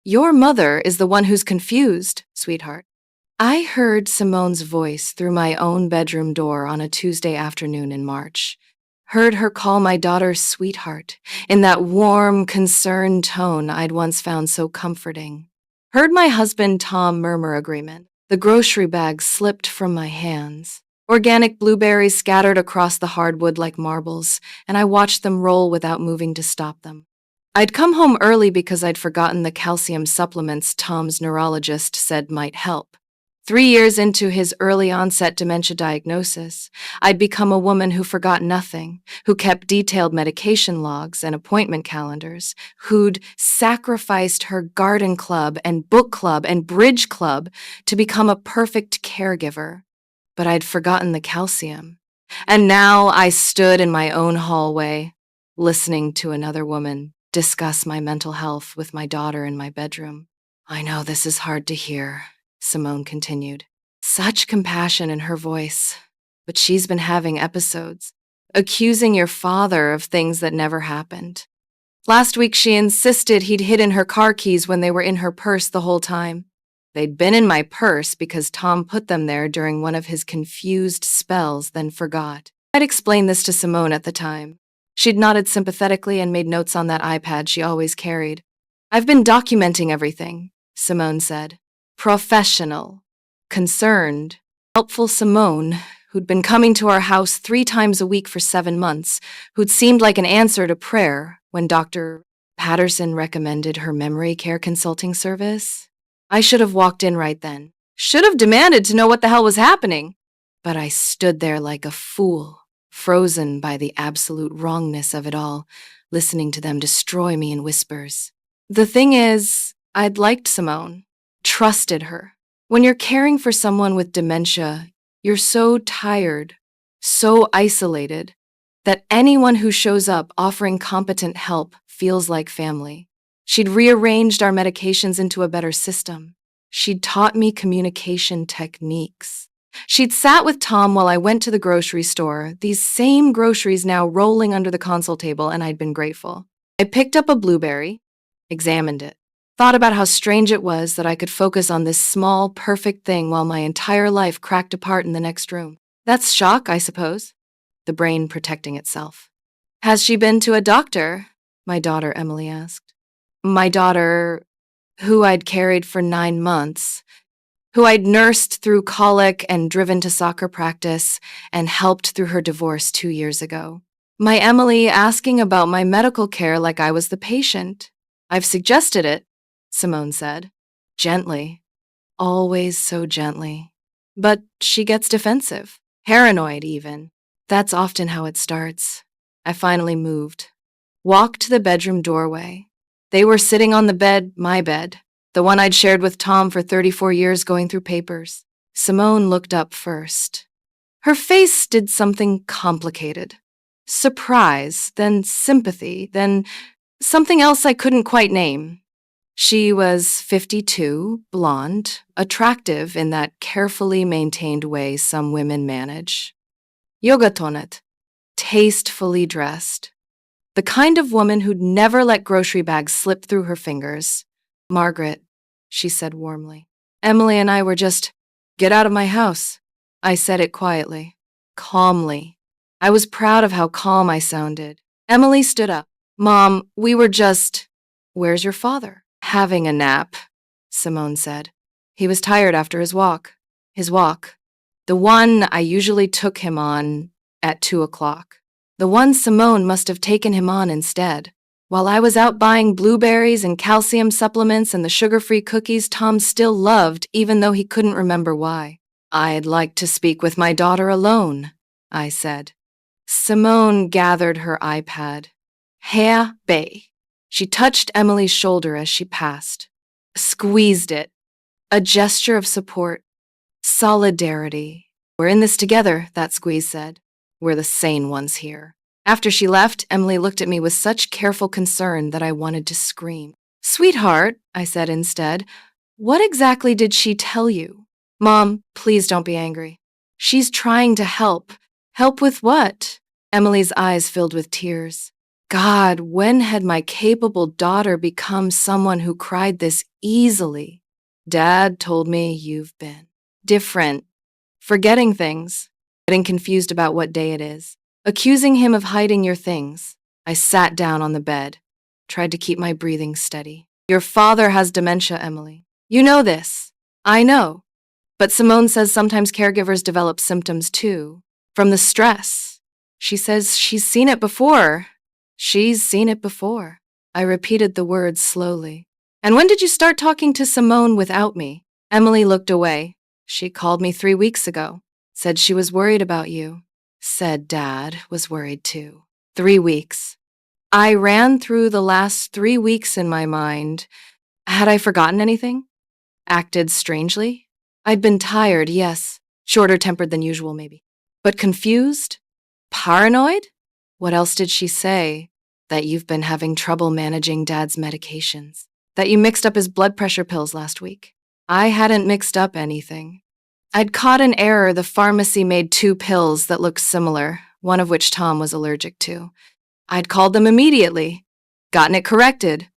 Your mother is the one who's confused, sweetheart. I heard Simone's voice through my own bedroom door on a Tuesday afternoon in March. Heard her call my daughter sweetheart in that warm, concerned tone I'd once found so comforting. Heard my husband Tom murmur agreement. The grocery bag slipped from my hands. Organic blueberries scattered across the hardwood like marbles, and I watched them roll without moving to stop them. I'd come home early because I'd forgotten the calcium supplements Tom's neurologist said might help. 3 years into his early onset dementia diagnosis, I'd become a woman who forgot nothing, who kept detailed medication logs and appointment calendars, who'd sacrificed her garden club and book club and bridge club to become a perfect caregiver. But I'd forgotten the calcium. And now I stood in my own hallway, listening to another woman discuss my mental health with my daughter in my bedroom. I know this is hard to hear, Simone continued. Such compassion in her voice. But she's been having episodes, accusing your father of things that never happened. Last week she insisted he'd hidden her car keys when they were in her purse the whole time. They'd been in my purse because Tom put them there during one of his confused spells, then forgot. I'd explained this to Simone at the time. She'd nodded sympathetically and made notes on that iPad she always carried. I've been documenting everything, Simone said. Professional, concerned, helpful Simone, who'd been coming to our house 3 times a week for 7 months, who'd seemed like an answer to prayer when Dr. Patterson recommended her memory care consulting service. I should have walked in right then. Should have demanded to know what the hell was happening. But I stood there like a fool, frozen by the absolute wrongness of it all, listening to them destroy me in whispers. The thing is, I'd liked Simone, trusted her. When you're caring for someone with dementia, you're so tired, so isolated, that anyone who shows up offering competent help feels like family. She'd rearranged our medications into a better system. She'd taught me communication techniques. She'd sat with Tom while I went to the grocery store, these same groceries now rolling under the console table, and I'd been grateful. I picked up a blueberry, examined it, thought about how strange it was that I could focus on this small, perfect thing while my entire life cracked apart in the next room. That's shock, I suppose. The brain protecting itself. Has she been to a doctor? My daughter Emily asked. My daughter, who I'd carried for 9 months, who I'd nursed through colic and driven to soccer practice and helped through her divorce 2 years ago. My Emily asking about my medical care like I was the patient. I've suggested it, Simone said. Gently. Always so gently. But she gets defensive. Paranoid, even. That's often how it starts. I finally moved. Walked to the bedroom doorway. They were sitting on the bed, my bed, the one I'd shared with Tom for 34 years going through papers. Simone looked up first. Her face did something complicated. Surprise, then sympathy, then something else I couldn't quite name. She was 52, blonde, attractive in that carefully maintained way some women manage. Yogatonet, tastefully dressed. The kind of woman who'd never let grocery bags slip through her fingers. Margaret, she said warmly. Emily and I were just, get out of my house. I said it quietly, calmly. I was proud of how calm I sounded. Emily stood up. Mom, we were just, where's your father? Having a nap, Simone said. He was tired after his walk. His walk. The one I usually took him on at 2 o'clock. The one Simone must have taken him on instead. While I was out buying blueberries and calcium supplements and the sugar-free cookies Tom still loved, even though he couldn't remember why. I'd like to speak with my daughter alone, I said. Simone gathered her iPad. Herr Bay. She touched Emily's shoulder as she passed. Squeezed it. A gesture of support. Solidarity. We're in this together, that squeeze said. We're the sane ones here. After she left, Emily looked at me with such careful concern that I wanted to scream. Sweetheart, I said instead, what exactly did she tell you? Mom, please don't be angry. She's trying to help. Help with what? Emily's eyes filled with tears. God, when had my capable daughter become someone who cried this easily? Dad told me you've been different, forgetting things, getting confused about what day it is, accusing him of hiding your things. I sat down on the bed, tried to keep my breathing steady. Your father has dementia, Emily. You know this. I know. But Simone says sometimes caregivers develop symptoms too, from the stress. She says she's seen it before. She's seen it before. I repeated the words slowly. And when did you start talking to Simone without me? Emily looked away. She called me 3 weeks ago. Said she was worried about you. Said Dad was worried too. 3 weeks. I ran through the last 3 weeks in my mind. Had I forgotten anything? Acted strangely? I'd been tired, yes. Shorter tempered than usual, maybe. But confused? Paranoid? What else did she say? That you've been having trouble managing Dad's medications. That you mixed up his blood pressure pills last week. I hadn't mixed up anything. I'd caught an error. The pharmacy made 2 pills that looked similar, one of which Tom was allergic to. I'd called them immediately, gotten it corrected,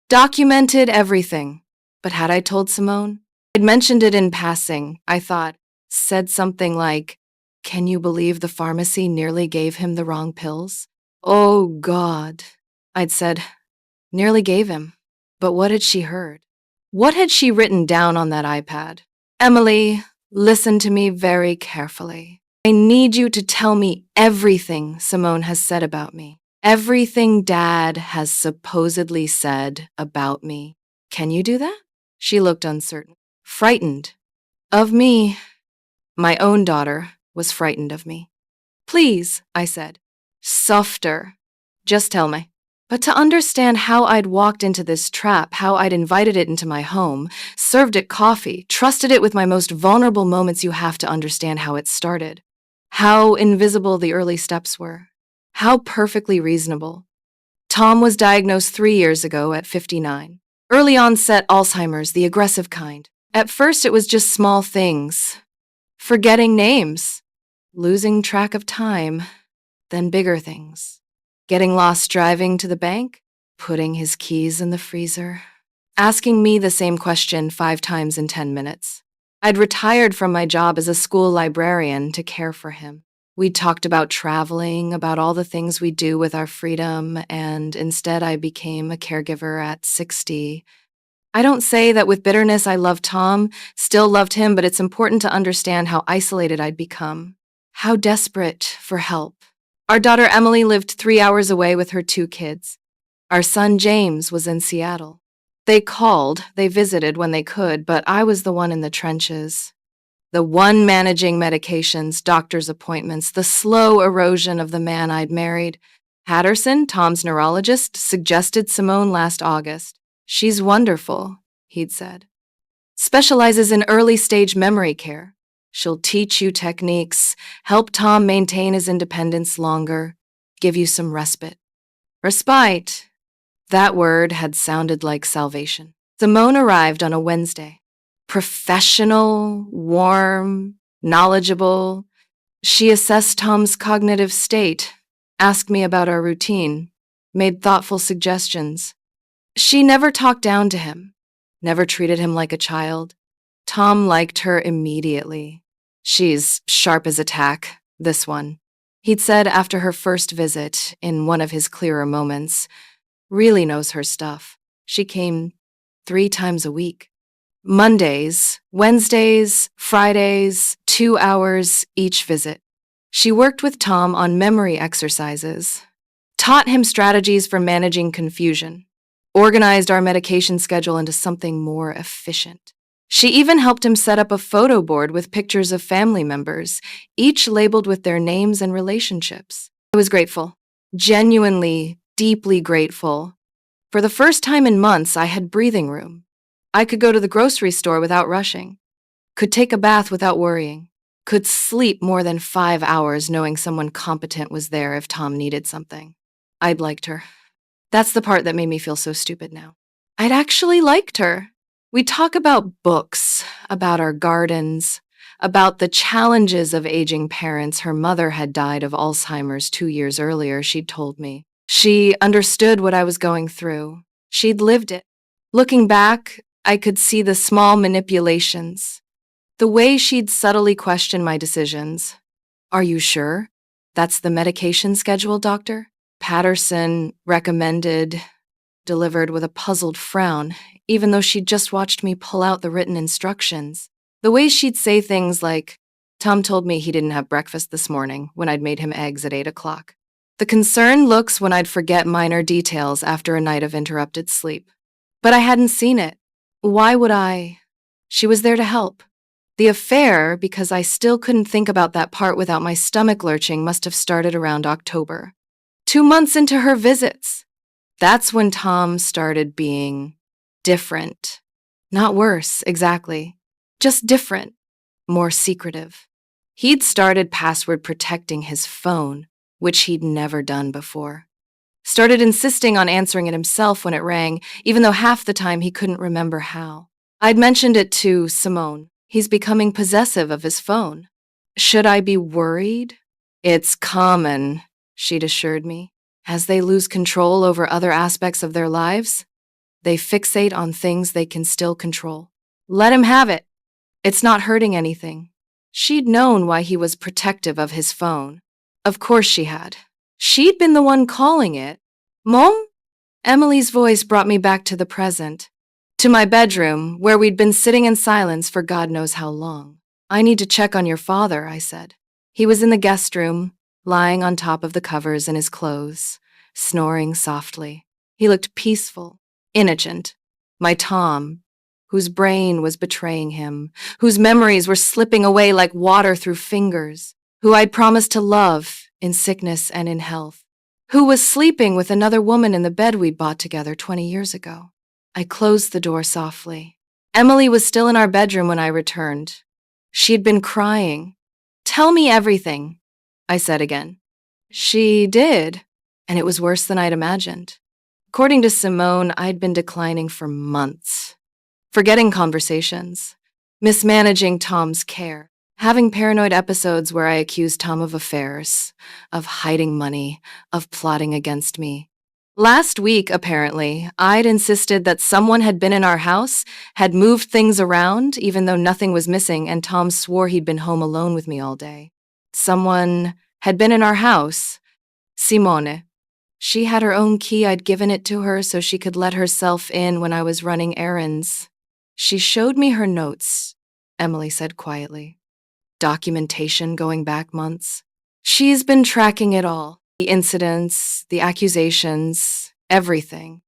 documented everything. But had I told Simone? I'd mentioned it in passing, I thought, said something like, "Can you believe the pharmacy nearly gave him the wrong pills?" Oh, God. I'd said, nearly gave him. But what had she heard? What had she written down on that iPad? Emily, listen to me very carefully. I need you to tell me everything Simone has said about me. Everything Dad has supposedly said about me. Can you do that? She looked uncertain. Frightened. Of me. My own daughter was frightened of me. Please, I said. Softer. Just tell me. But to understand how I'd walked into this trap, how I'd invited it into my home, served it coffee, trusted it with my most vulnerable moments, you have to understand how it started. How invisible the early steps were. How perfectly reasonable. Tom was diagnosed 3 years ago at 59. Early onset Alzheimer's, the aggressive kind. At first, it was just small things. Forgetting names. Losing track of time. Then bigger things. Getting lost driving to the bank. Putting his keys in the freezer. Asking me the same question 5 times in 10 minutes. I'd retired from my job as a school librarian to care for him. We talked about traveling, about all the things we do with our freedom, and instead I became a caregiver at 60. I don't say that with bitterness I love Tom, still loved him, but it's important to understand how isolated I'd become, how desperate for help. Our daughter Emily lived 3 hours away with her 2 kids. Our son James was in Seattle. They called, they visited when they could, but I was the one in the trenches. The one managing medications, doctor's appointments, the slow erosion of the man I'd married. Patterson, Tom's neurologist, suggested Simone last August. She's wonderful, he'd said. Specializes in early-stage memory care. She'll teach you techniques, help Tom maintain his independence longer, give you some respite. Respite. That word had sounded like salvation. Simone arrived on a Wednesday. Professional, warm, knowledgeable. She assessed Tom's cognitive state, asked me about our routine, made thoughtful suggestions. She never talked down to him, never treated him like a child. Tom liked her immediately. She's sharp as a tack, this one. He'd said after her first visit, in one of his clearer moments, really knows her stuff. She came 3 times a week. Mondays, Wednesdays, Fridays, 2 hours each visit. She worked with Tom on memory exercises, taught him strategies for managing confusion, organized our medication schedule into something more efficient. She even helped him set up a photo board with pictures of family members, each labeled with their names and relationships. I was grateful, genuinely, deeply grateful. For the first time in months, I had breathing room. I could go to the grocery store without rushing, could take a bath without worrying, could sleep more than 5 hours knowing someone competent was there if Tom needed something. I'd liked her. That's the part that made me feel so stupid now. I'd actually liked her. We'd talk about books, about our gardens, about the challenges of aging parents. Her mother had died of Alzheimer's 2 years earlier, she'd told me. She understood what I was going through. She'd lived it. Looking back, I could see the small manipulations, the way she'd subtly question my decisions. Are you sure? That's the medication schedule, doctor? Patterson recommended, delivered with a puzzled frown, even though she'd just watched me pull out the written instructions. The way she'd say things like, Tom told me he didn't have breakfast this morning when I'd made him eggs at 8 o'clock. The concerned looks when I'd forget minor details after a night of interrupted sleep. But I hadn't seen it. Why would I? She was there to help. The affair, because I still couldn't think about that part without my stomach lurching, must have started around October. 2 months into her visits. That's when Tom started being different. Not worse, exactly. Just different. More secretive. He'd started password protecting his phone, which he'd never done before. Started insisting on answering it himself when it rang, even though half the time he couldn't remember how. I'd mentioned it to Simone. He's becoming possessive of his phone. Should I be worried? It's common, she'd assured me. As they lose control over other aspects of their lives, they fixate on things they can still control. Let him have it. It's not hurting anything. She'd known why he was protective of his phone. Of course she had. She'd been the one calling it. Mom? Emily's voice brought me back to the present. To my bedroom, where we'd been sitting in silence for God knows how long. I need to check on your father, I said. He was in the guest room, lying on top of the covers in his clothes, snoring softly. He looked peaceful, innocent. My Tom, whose brain was betraying him, whose memories were slipping away like water through fingers, who I'd promised to love in sickness and in health, who was sleeping with another woman in the bed we'd bought together 20 years ago. I closed the door softly. Emily was still in our bedroom when I returned. She'd been crying. Tell me everything, I said again. She did, and it was worse than I'd imagined. According to Simone, I'd been declining for months. Forgetting conversations, mismanaging Tom's care, having paranoid episodes where I accused Tom of affairs, of hiding money, of plotting against me. Last week, apparently, I'd insisted that someone had been in our house, had moved things around, even though nothing was missing, and Tom swore he'd been home alone with me all day. Someone had been in our house. Simone. She had her own key. I'd given it to her so she could let herself in when I was running errands. She showed me her notes, Emily said quietly. Documentation going back months. She's been tracking it all. The incidents, the accusations, everything.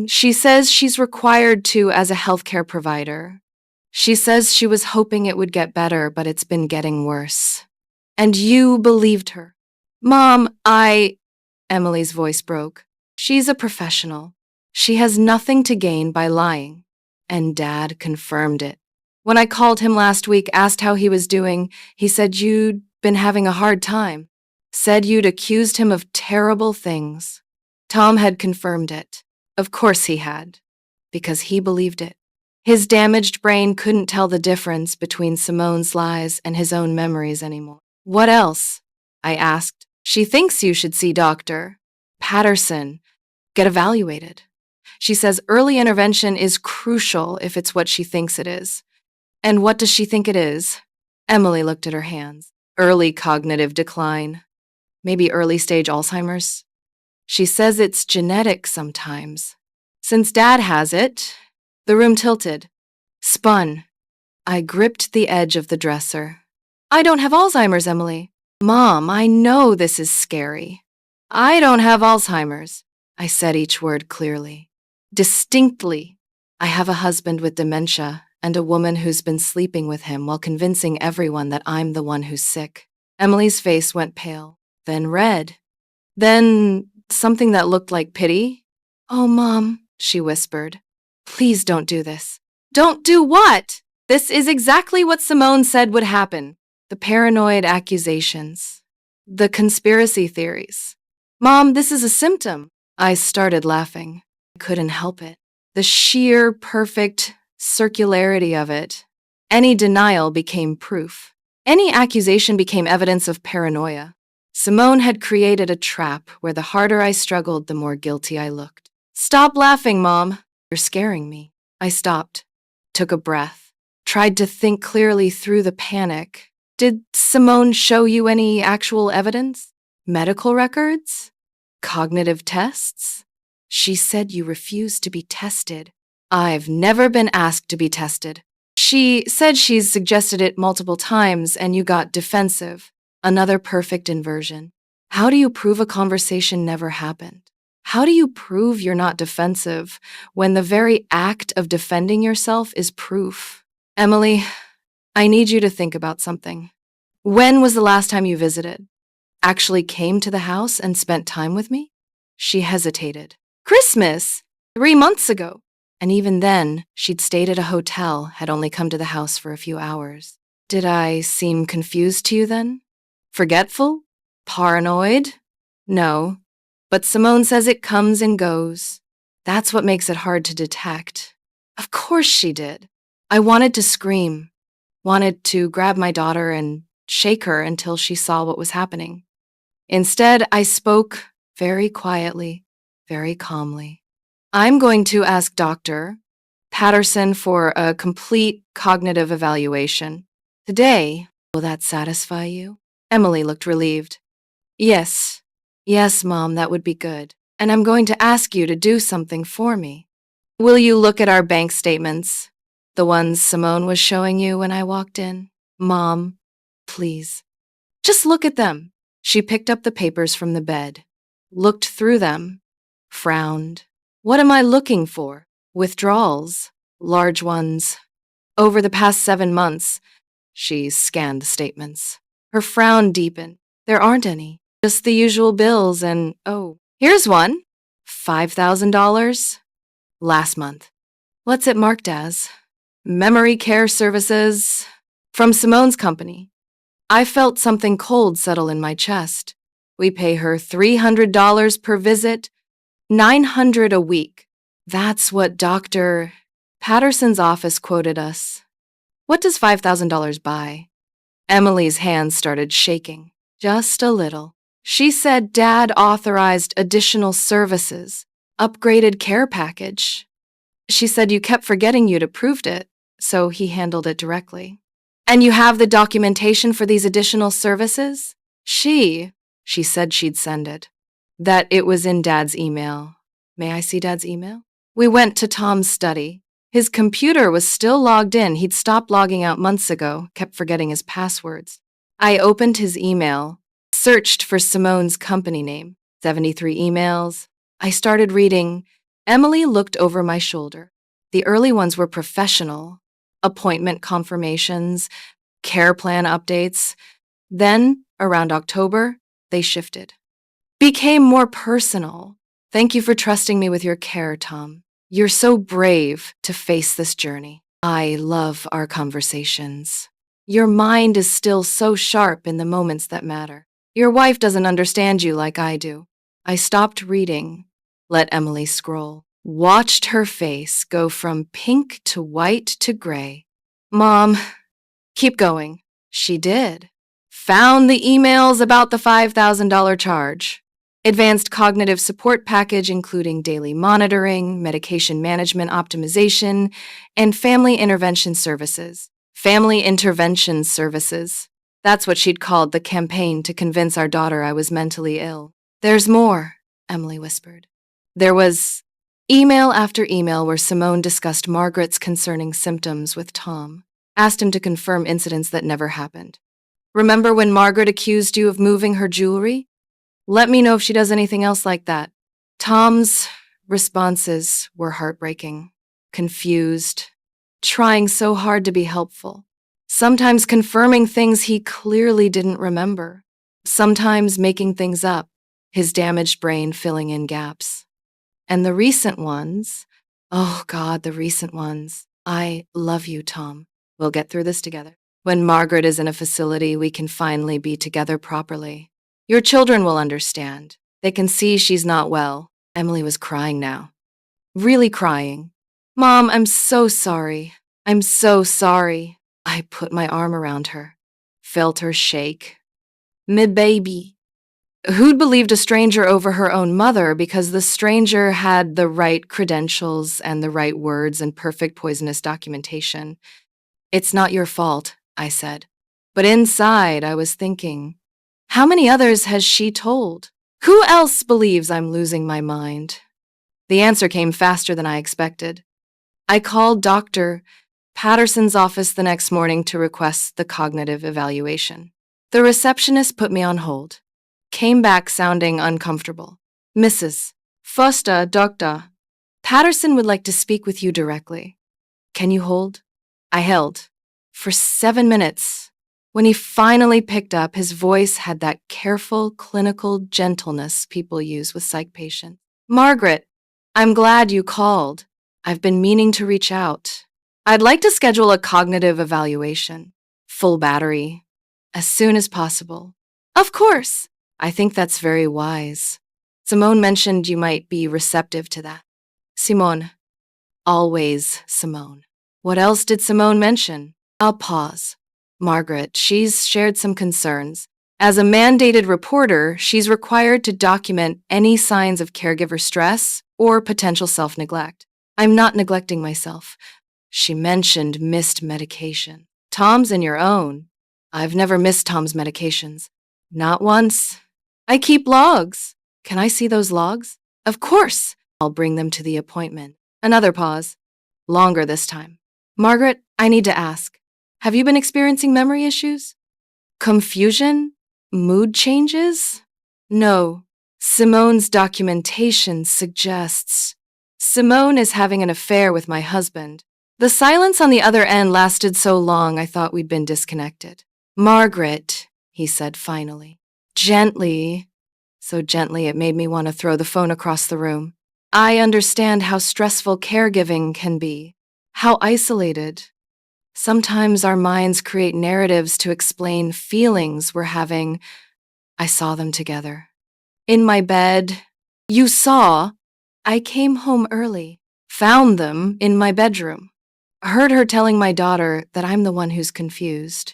She says she's required to as a healthcare provider. She says she was hoping it would get better, but it's been getting worse. And you believed her. Mom, Emily's voice broke. She's a professional. She has nothing to gain by lying. And Dad confirmed it. When I called him last week, asked how he was doing, he said you'd been having a hard time. Said you'd accused him of terrible things. Tom had confirmed it. Of course he had. Because he believed it. His damaged brain couldn't tell the difference between Simone's lies and his own memories anymore. What else? I asked. She thinks you should see Dr. Patterson. Get evaluated. She says early intervention is crucial if it's what she thinks it is. And what does she think it is? Emily looked at her hands. Early cognitive decline. Maybe early-stage Alzheimer's. She says it's genetic sometimes. Since Dad has it, the room tilted. Spun. I gripped the edge of the dresser. I don't have Alzheimer's, Emily. Mom, I know this is scary. I don't have Alzheimer's. I said each word clearly. Distinctly. I have a husband with dementia and a woman who's been sleeping with him while convincing everyone that I'm the one who's sick. Emily's face went pale, then red, then something that looked like pity. Oh, Mom, she whispered. Please don't do this. Don't do what? This is exactly what Simone said would happen. The paranoid accusations. The conspiracy theories. Mom, this is a symptom. I started laughing. I couldn't help it. The sheer, perfect circularity of it. Any denial became proof. Any accusation became evidence of paranoia. Simone had created a trap where the harder I struggled, the more guilty I looked. Stop laughing, Mom. You're scaring me. I stopped, took a breath, tried to think clearly through the panic. Did Simone show you any actual evidence? Medical records? Cognitive tests? She said you refused to be tested. I've never been asked to be tested. She said she's suggested it multiple times and you got defensive. Another perfect inversion. How do you prove a conversation never happened? How do you prove you're not defensive when the very act of defending yourself is proof? Emily, I need you to think about something. When was the last time you visited? Actually came to the house and spent time with me? She hesitated. Christmas! 3 months ago. And even then, she'd stayed at a hotel, had only come to the house for a few hours. Did I seem confused to you then? Forgetful? Paranoid? No. But Simone says it comes and goes. That's what makes it hard to detect. Of course she did. I wanted to scream, wanted to grab my daughter and shake her until she saw what was happening. Instead, I spoke very quietly, very calmly. I'm going to ask Dr. Patterson for a complete cognitive evaluation. Today, will that satisfy you? Emily looked relieved. Yes. Yes, Mom, that would be good. And I'm going to ask you to do something for me. Will you look at our bank statements? The ones Simone was showing you when I walked in? Mom, please. Just look at them. She picked up the papers from the bed, looked through them, frowned. What am I looking for? Withdrawals, large ones. Over the past 7 months, she scanned the statements. Her frown deepened. There aren't any, just the usual bills and, oh, here's one. $5,000 last month. What's it marked as? Memory care services from Simone's company. I felt something cold settle in my chest. We pay her $300 per visit, $900 a week. That's what Dr. Patterson's office quoted us. What does $5,000 buy? Emily's hands started shaking, just a little. She said Dad authorized additional services, upgraded care package. She said you kept forgetting you'd approved it, so he handled it directly. And you have the documentation for these additional services? She said she'd send it. That it was in Dad's email. May I see Dad's email? We went to Tom's study. His computer was still logged in. He'd stopped logging out months ago, kept forgetting his passwords. I opened his email, searched for Simone's company name, 73 emails. I started reading. Emily looked over my shoulder. The early ones were professional. Appointment confirmations, care plan updates. Then, around October, they shifted. Became more personal. Thank you for trusting me with your care, Tom. You're so brave to face this journey. I love our conversations. Your mind is still so sharp in the moments that matter. Your wife doesn't understand you like I do. I stopped reading, let Emily scroll, watched her face go from pink to white to gray. Mom, keep going. She did. Found the emails about the $5,000 charge. Advanced cognitive support package including daily monitoring, medication management optimization, and family intervention services. Family intervention services. That's what she'd called the campaign to convince our daughter I was mentally ill. There's more, Emily whispered. There was email after email where Simone discussed Margaret's concerning symptoms with Tom, asked him to confirm incidents that never happened. Remember when Margaret accused you of moving her jewelry? Let me know if she does anything else like that. Tom's responses were heartbreaking, confused, trying so hard to be helpful. Sometimes confirming things he clearly didn't remember. Sometimes making things up, his damaged brain filling in gaps. And the recent ones, oh God, the recent ones. I love you, Tom. We'll get through this together. When Margaret is in a facility, we can finally be together properly. Your children will understand. They can see she's not well. Emily was crying now. Really crying. Mom, I'm so sorry. I'm so sorry. I put my arm around her, felt her shake. Me baby. Who'd believed a stranger over her own mother because the stranger had the right credentials and the right words and perfect poisonous documentation? It's not your fault, I said. But inside, I was thinking, how many others has she told? Who else believes I'm losing my mind? The answer came faster than I expected. I called Dr. Patterson's office the next morning to request the cognitive evaluation. The receptionist put me on hold, came back sounding uncomfortable. Mrs. Foster, Doctor. Patterson would like to speak with you directly. Can you hold? I held. For 7 minutes. When he finally picked up, his voice had that careful, clinical gentleness people use with psych patients. Margaret, I'm glad you called. I've been meaning to reach out. I'd like to schedule a cognitive evaluation, full battery, as soon as possible. Of course. I think that's very wise. Simone mentioned you might be receptive to that. Simone. Always Simone. What else did Simone mention? I'll pause. Margaret, she's shared some concerns. As a mandated reporter, she's required to document any signs of caregiver stress or potential self-neglect. I'm not neglecting myself. She mentioned missed medication. Tom's and your own. I've never missed Tom's medications. Not once. I keep logs. Can I see those logs? Of course. I'll bring them to the appointment. Another pause. Longer this time. Margaret, I need to ask. Have you been experiencing memory issues? Confusion? Mood changes? No. Simone's documentation suggests Simone is having an affair with my husband. The silence on the other end lasted so long I thought we'd been disconnected. Margaret, he said finally. Gently. So gently it made me want to throw the phone across the room. I understand how stressful caregiving can be, how isolated. Sometimes our minds create narratives to explain feelings we're having. I saw them together. In my bed. You saw? I came home early, found them in my bedroom. Heard her telling my daughter that I'm the one who's confused.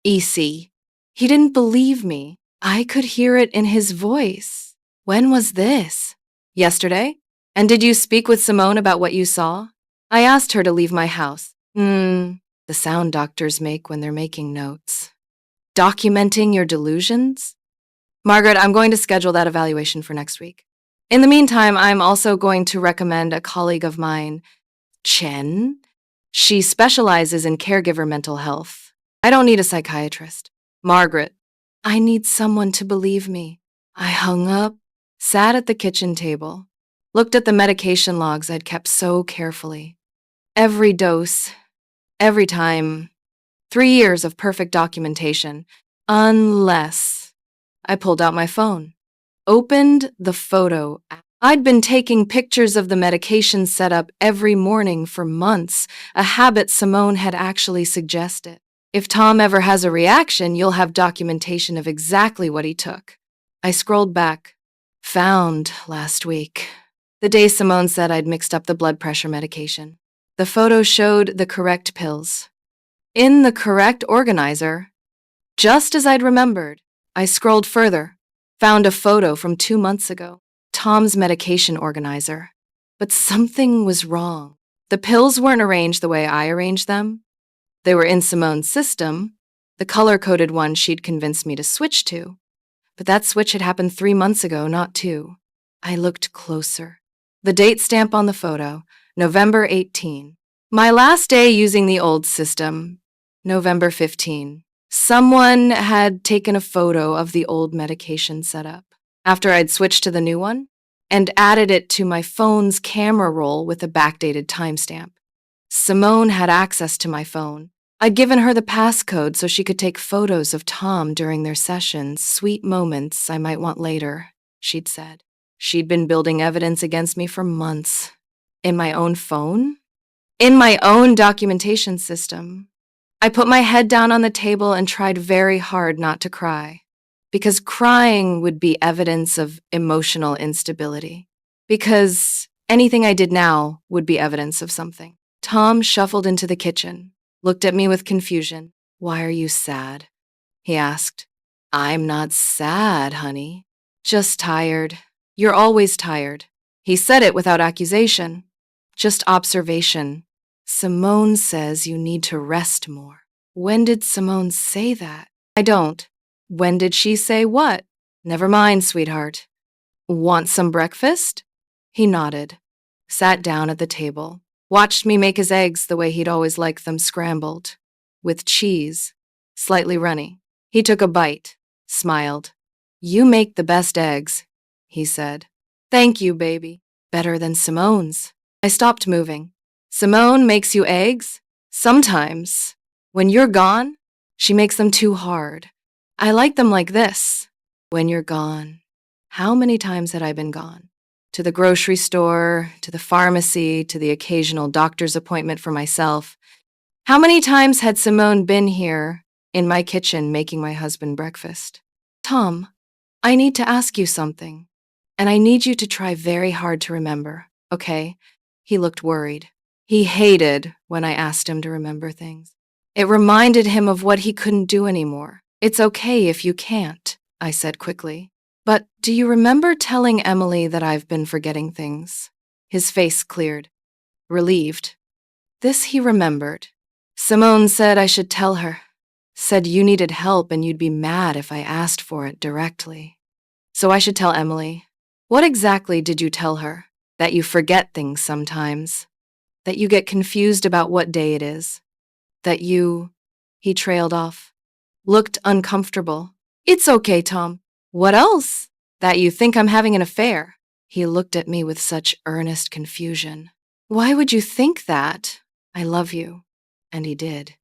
EC. He didn't believe me. I could hear it in his voice. When was this? Yesterday? And did you speak with Simone about what you saw? I asked her to leave my house. The sound doctors make when they're making notes. Documenting your delusions? Margaret, I'm going to schedule that evaluation for next week. In the meantime, I'm also going to recommend a colleague of mine, Chen. She specializes in caregiver mental health. I don't need a psychiatrist. Margaret, I need someone to believe me. I hung up, sat at the kitchen table, looked at the medication logs I'd kept so carefully. Every dose, every time, 3 years of perfect documentation, unless I pulled out my phone, opened the photo app. I'd been taking pictures of the medication setup every morning for months, a habit Simone had actually suggested. If Tom ever has a reaction, you'll have documentation of exactly what he took. I scrolled back. Found last week. The day Simone said I'd mixed up the blood pressure medication. The photo showed the correct pills. In the correct organizer. Just as I'd remembered. I scrolled further. Found a photo from 2 months ago. Tom's medication organizer. But something was wrong. The pills weren't arranged the way I arranged them. They were in Simone's system, the color-coded one she'd convinced me to switch to. But that switch had happened 3 months ago, not 2. I looked closer. The date stamp on the photo, November 18. My last day using the old system, November 15. Someone had taken a photo of the old medication setup after I'd switched to the new one and added it to my phone's camera roll with a backdated timestamp. Simone had access to my phone. I'd given her the passcode so she could take photos of Tom during their sessions, sweet moments I might want later, she'd said. She'd been building evidence against me for months. In my own phone? In my own documentation system. I put my head down on the table and tried very hard not to cry. Because crying would be evidence of emotional instability. Because anything I did now would be evidence of something. Tom shuffled into the kitchen, looked at me with confusion. Why are you sad? He asked. I'm not sad, honey. Just tired. You're always tired. He said it without accusation. Just observation. Simone says you need to rest more. When did Simone say that? I don't. When did she say what? Never mind, sweetheart. Want some breakfast? He nodded, sat down at the table, watched me make his eggs the way he'd always liked them scrambled, with cheese, slightly runny. He took a bite, smiled. You make the best eggs, he said. Thank you, baby. Better than Simone's. I stopped moving. Simone makes you eggs? Sometimes. When you're gone, she makes them too hard. I like them like this. When you're gone. How many times had I been gone? To the grocery store, to the pharmacy, to the occasional doctor's appointment for myself. How many times had Simone been here in my kitchen making my husband breakfast? Tom, I need to ask you something, and I need you to try very hard to remember, okay? He looked worried. He hated when I asked him to remember things. It reminded him of what he couldn't do anymore. It's okay if you can't, I said quickly. But do you remember telling Emily that I've been forgetting things? His face cleared, relieved. This he remembered. Simone said I should tell her. Said you needed help and you'd be mad if I asked for it directly. So I should tell Emily. What exactly did you tell her? That you forget things sometimes. That you get confused about what day it is. That you... He trailed off. Looked uncomfortable. It's okay, Tom. What else? That you think I'm having an affair. He looked at me with such earnest confusion. Why would you think that? I love you. And he did.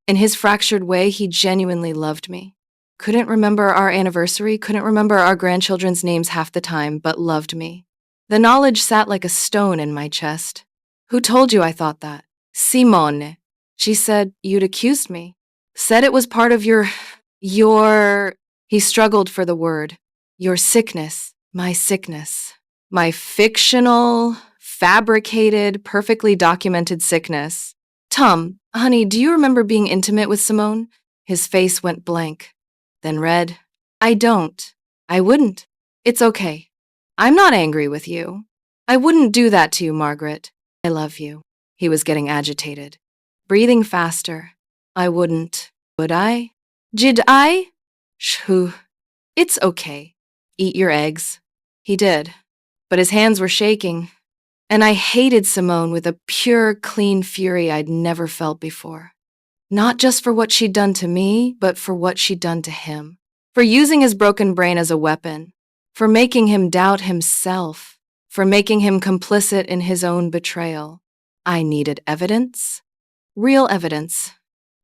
In his fractured way, he genuinely loved me. Couldn't remember our anniversary, couldn't remember our grandchildren's names half the time, but loved me. The knowledge sat like a stone in my chest. Who told you I thought that? Simone. She said you'd accused me. Said it was part of your... He struggled for the word. Your sickness. My sickness. My fictional, fabricated, perfectly documented sickness. Tom, honey, do you remember being intimate with Simone? His face went blank, then red. I don't. I wouldn't. It's okay. I'm not angry with you. I wouldn't do that to you, Margaret. I love you. He was getting agitated, breathing faster. I wouldn't. Would I? Did I? Shoo. It's okay. Eat your eggs. He did, but his hands were shaking. And I hated Simone with a pure, clean fury I'd never felt before. Not just for what she'd done to me, but for what she'd done to him. For using his broken brain as a weapon. For making him doubt himself. For making him complicit in his own betrayal. I needed evidence. Real evidence.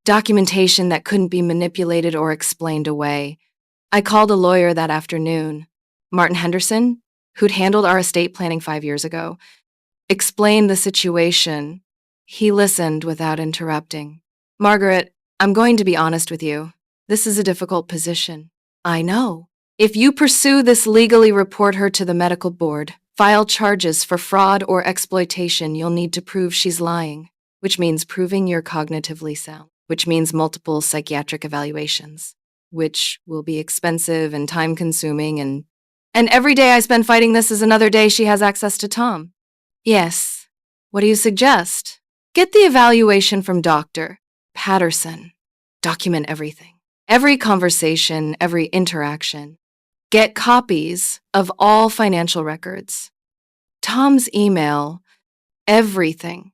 Documentation that couldn't be manipulated or explained away. I called a lawyer that afternoon. Martin Henderson, who'd handled our estate planning 5 years ago. Explained the situation. He listened without interrupting. Margaret, I'm going to be honest with you. This is a difficult position. I know. If you pursue this legally, report her to the medical board, file charges for fraud or exploitation, you'll need to prove she's lying, which means proving you're cognitively sound, which means multiple psychiatric evaluations, which will be expensive and time-consuming, and every day I spend fighting this is another day she has access to Tom. Yes. What do you suggest? Get the evaluation from Dr. Patterson. Document everything. Every conversation, every interaction. Get copies of all financial records. Tom's email, everything.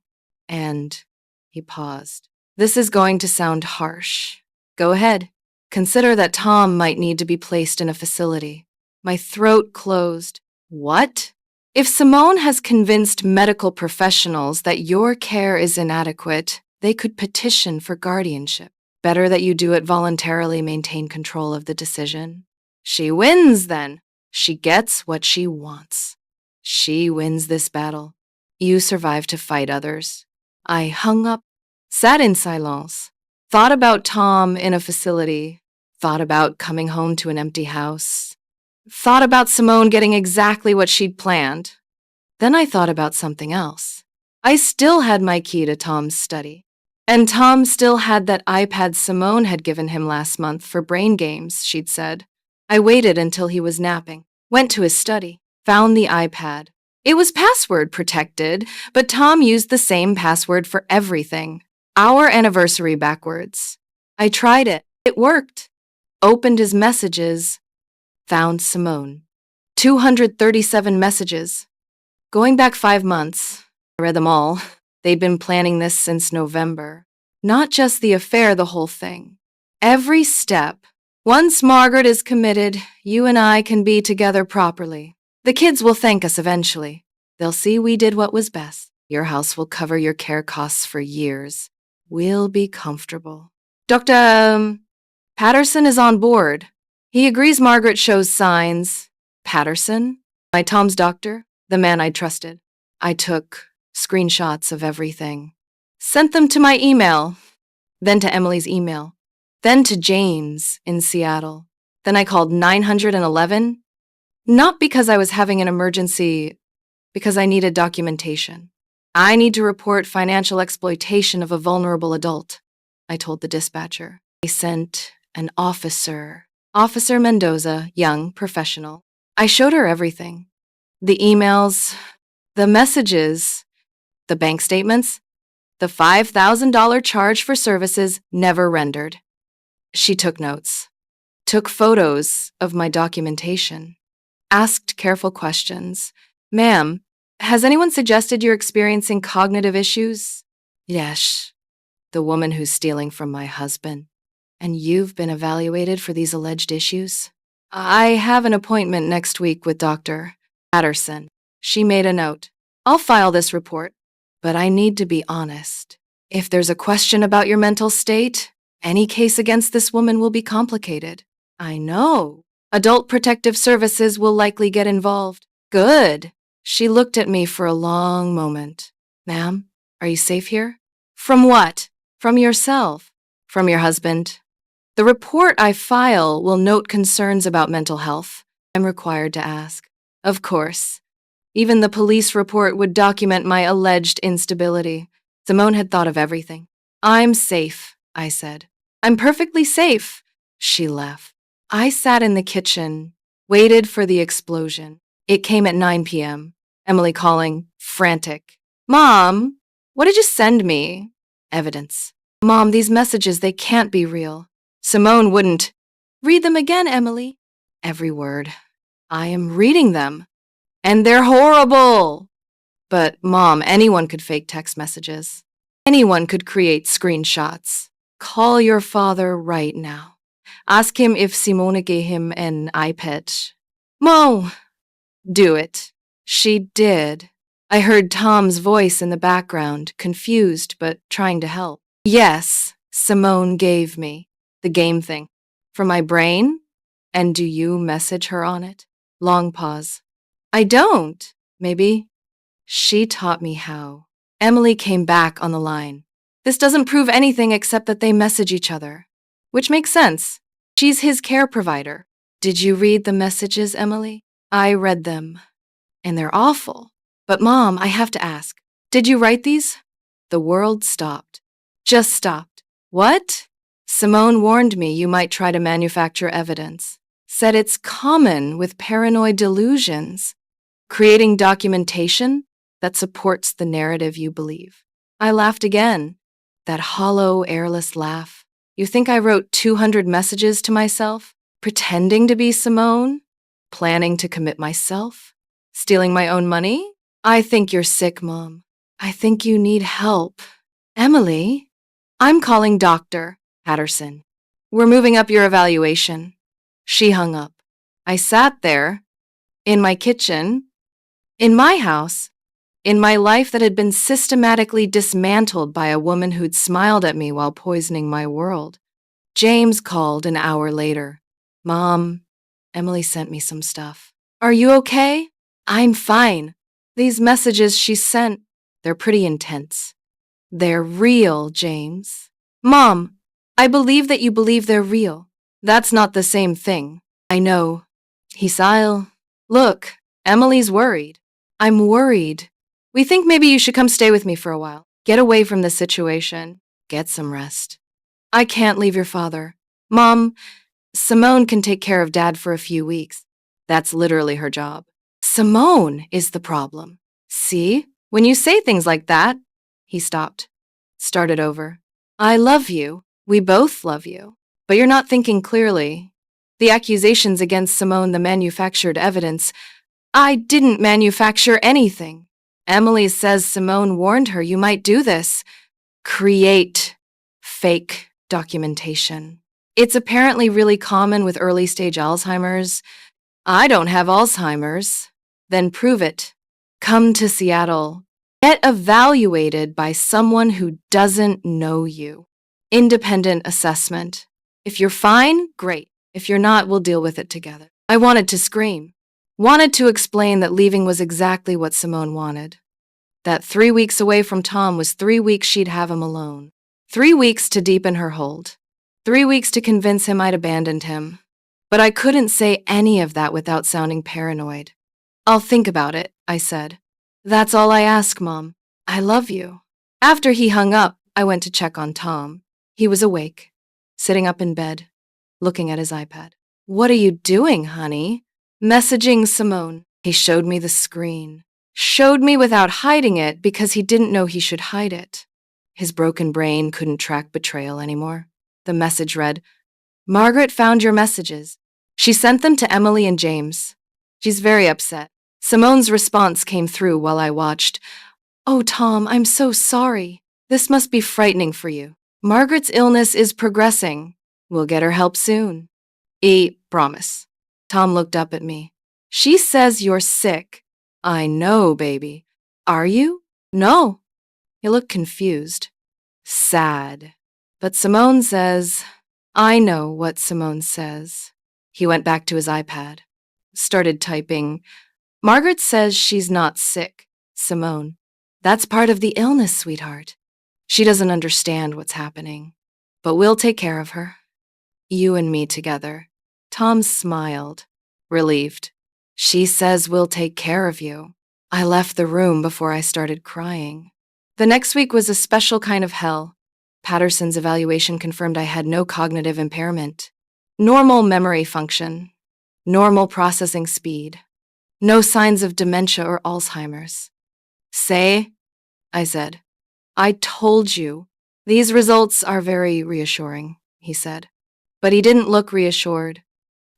And he paused. This is going to sound harsh. Go ahead. Consider that Tom might need to be placed in a facility. My throat closed. What? If Simone has convinced medical professionals that your care is inadequate, they could petition for guardianship. Better that you do it voluntarily, maintain control of the decision. She wins then. She gets what she wants. She wins this battle. You survive to fight others. I hung up, sat in silence, thought about Tom in a facility, thought about coming home to an empty house. Thought about Simone getting exactly what she'd planned. Then I thought about something else. I still had my key to Tom's study. And Tom still had that iPad Simone had given him last month for brain games, she'd said. I waited until he was napping. Went to his study, found the iPad. It was password protected, but Tom used the same password for everything. Our anniversary backwards. I tried it. It worked. Opened his messages, found Simone. 237 messages. Going back 5 months. I read them all. They'd been planning this since November. Not just the affair, the whole thing. Every step. Once Margaret is committed, you and I can be together properly. The kids will thank us eventually. They'll see we did what was best. Your house will cover your care costs for years. We'll be comfortable. Dr. Patterson is on board. He agrees Margaret shows signs. Patterson? My Tom's doctor? The man I trusted. I took screenshots of everything. Sent them to my email. Then to Emily's email. Then to James in Seattle. Then I called 911. Not because I was having an emergency, because I needed documentation. I need to report financial exploitation of a vulnerable adult, I told the dispatcher. They sent an officer. Officer Mendoza, young, professional. I showed her everything. The emails, the messages, the bank statements, the $5,000 charge for services never rendered. She took notes, took photos of my documentation, asked careful questions. Ma'am, has anyone suggested you're experiencing cognitive issues? Yes, the woman who's stealing from my husband. And you've been evaluated for these alleged issues? I have an appointment next week with Dr. Patterson. She made a note. I'll file this report, but I need to be honest. If there's a question about your mental state, any case against this woman will be complicated. I know. Adult Protective Services will likely get involved. Good. She looked at me for a long moment. Ma'am, are you safe here? From what? From yourself. From your husband. The report I file will note concerns about mental health. I'm required to ask. Of course. Even the police report would document my alleged instability. Simone had thought of everything. I'm safe, I said. I'm perfectly safe. She laughed. I sat in the kitchen, waited for the explosion. It came at 9 p.m. Emily calling, frantic. Mom, what did you send me? Evidence. Mom, these messages, they can't be real. Simone wouldn't. Read them again, Emily. Every word. I am reading them. And they're horrible. But, Mom, anyone could fake text messages. Anyone could create screenshots. Call your father right now. Ask him if Simone gave him an iPad. Mo, do it. She did. I heard Tom's voice in the background, confused but trying to help. Yes, Simone gave me. The game thing. For my brain? And do you message her on it? Long pause. I don't. Maybe. She taught me how. Emily came back on the line. This doesn't prove anything except that they message each other. Which makes sense. She's his care provider. Did you read the messages, Emily? I read them. And they're awful. But Mom, I have to ask. Did you write these? The world stopped. Just stopped. What? Simone warned me you might try to manufacture evidence. Said it's common with paranoid delusions. Creating documentation that supports the narrative you believe. I laughed again. That hollow, airless laugh. You think I wrote 200 messages to myself? Pretending to be Simone? Planning to commit myself? Stealing my own money? I think you're sick, Mom. I think you need help. Emily? I'm calling Dr. Patterson. We're moving up your evaluation. She hung up. I sat there, in my kitchen, in my house, in my life that had been systematically dismantled by a woman who'd smiled at me while poisoning my world. James called an hour later. Mom, Emily sent me some stuff. Are you okay? I'm fine. These messages she sent, they're pretty intense. They're real, James. Mom, I believe that you believe they're real. That's not the same thing. I know. Hisail, look, Emily's worried. I'm worried. We think maybe you should come stay with me for a while. Get away from this situation. Get some rest. I can't leave your father. Mom, Simone can take care of Dad for a few weeks. That's literally her job. Simone is the problem. See? When you say things like that, he stopped, started over. I love you. We both love you. But you're not thinking clearly. The accusations against Simone, the manufactured evidence. I didn't manufacture anything. Emily says Simone warned her you might do this. Create fake documentation. It's apparently really common with early stage Alzheimer's. I don't have Alzheimer's. Then prove it. Come to Seattle. Get evaluated by someone who doesn't know you. Independent assessment. If you're fine, great. If you're not, we'll deal with it together. I wanted to scream. Wanted to explain that leaving was exactly what Simone wanted. That 3 weeks away from Tom was 3 weeks she'd have him alone. 3 weeks to deepen her hold. 3 weeks to convince him I'd abandoned him. But I couldn't say any of that without sounding paranoid. I'll think about it, I said. That's all I ask, Mom. I love you. After he hung up, I went to check on Tom. He was awake, sitting up in bed, looking at his iPad. What are you doing, honey? Messaging Simone. He showed me the screen. Showed me without hiding it because he didn't know he should hide it. His broken brain couldn't track betrayal anymore. The message read, Margaret found your messages. She sent them to Emily and James. She's very upset. Simone's response came through while I watched. Oh, Tom, I'm so sorry. This must be frightening for you. Margaret's illness is progressing. We'll get her help soon. Promise. Tom looked up at me. She says you're sick. I know, baby. Are you? No. He looked confused. Sad. But Simone says, I know what Simone says. He went back to his iPad. Started typing. Margaret says she's not sick. Simone. That's part of the illness, sweetheart. She doesn't understand what's happening. But we'll take care of her. You and me together. Tom smiled, relieved. She says we'll take care of you. I left the room before I started crying. The next week was a special kind of hell. Patterson's evaluation confirmed I had no cognitive impairment. Normal memory function. Normal processing speed. No signs of dementia or Alzheimer's. Say, I said. I told you. These results are very reassuring, he said. But he didn't look reassured.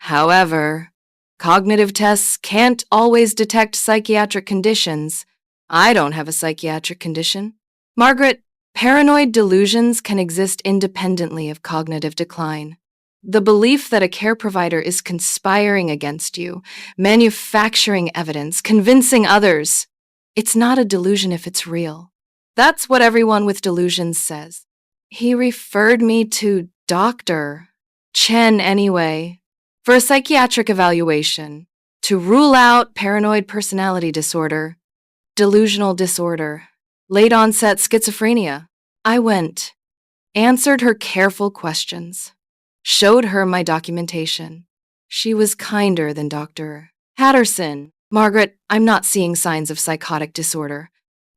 However, cognitive tests can't always detect psychiatric conditions. I don't have a psychiatric condition. Margaret, paranoid delusions can exist independently of cognitive decline. The belief that a care provider is conspiring against you, manufacturing evidence, convincing others. It's not a delusion if it's real. That's what everyone with delusions says. He referred me to Dr. Chen anyway, for a psychiatric evaluation, to rule out paranoid personality disorder, delusional disorder, late-onset schizophrenia. I went, answered her careful questions, showed her my documentation. She was kinder than Dr. Patterson. Margaret, I'm not seeing signs of psychotic disorder,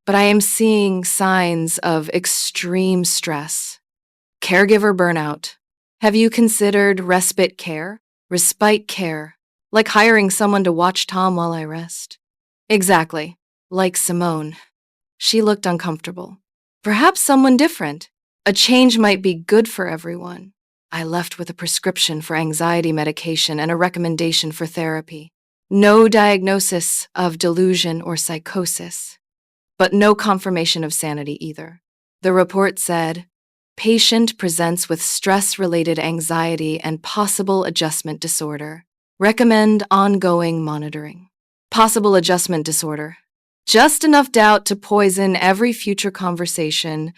but I am seeing signs of extreme stress. Caregiver burnout. Have you considered respite care? Respite care. Like hiring someone to watch Tom while I rest? Exactly. Like Simone. She looked uncomfortable. Perhaps someone different. A change might be good for everyone. I left with a prescription for anxiety medication and a recommendation for therapy. No diagnosis of delusion or psychosis, but no confirmation of sanity either. The report said, patient presents with stress-related anxiety and possible adjustment disorder. Recommend ongoing monitoring. Possible adjustment disorder. Just enough doubt to poison every future conversation.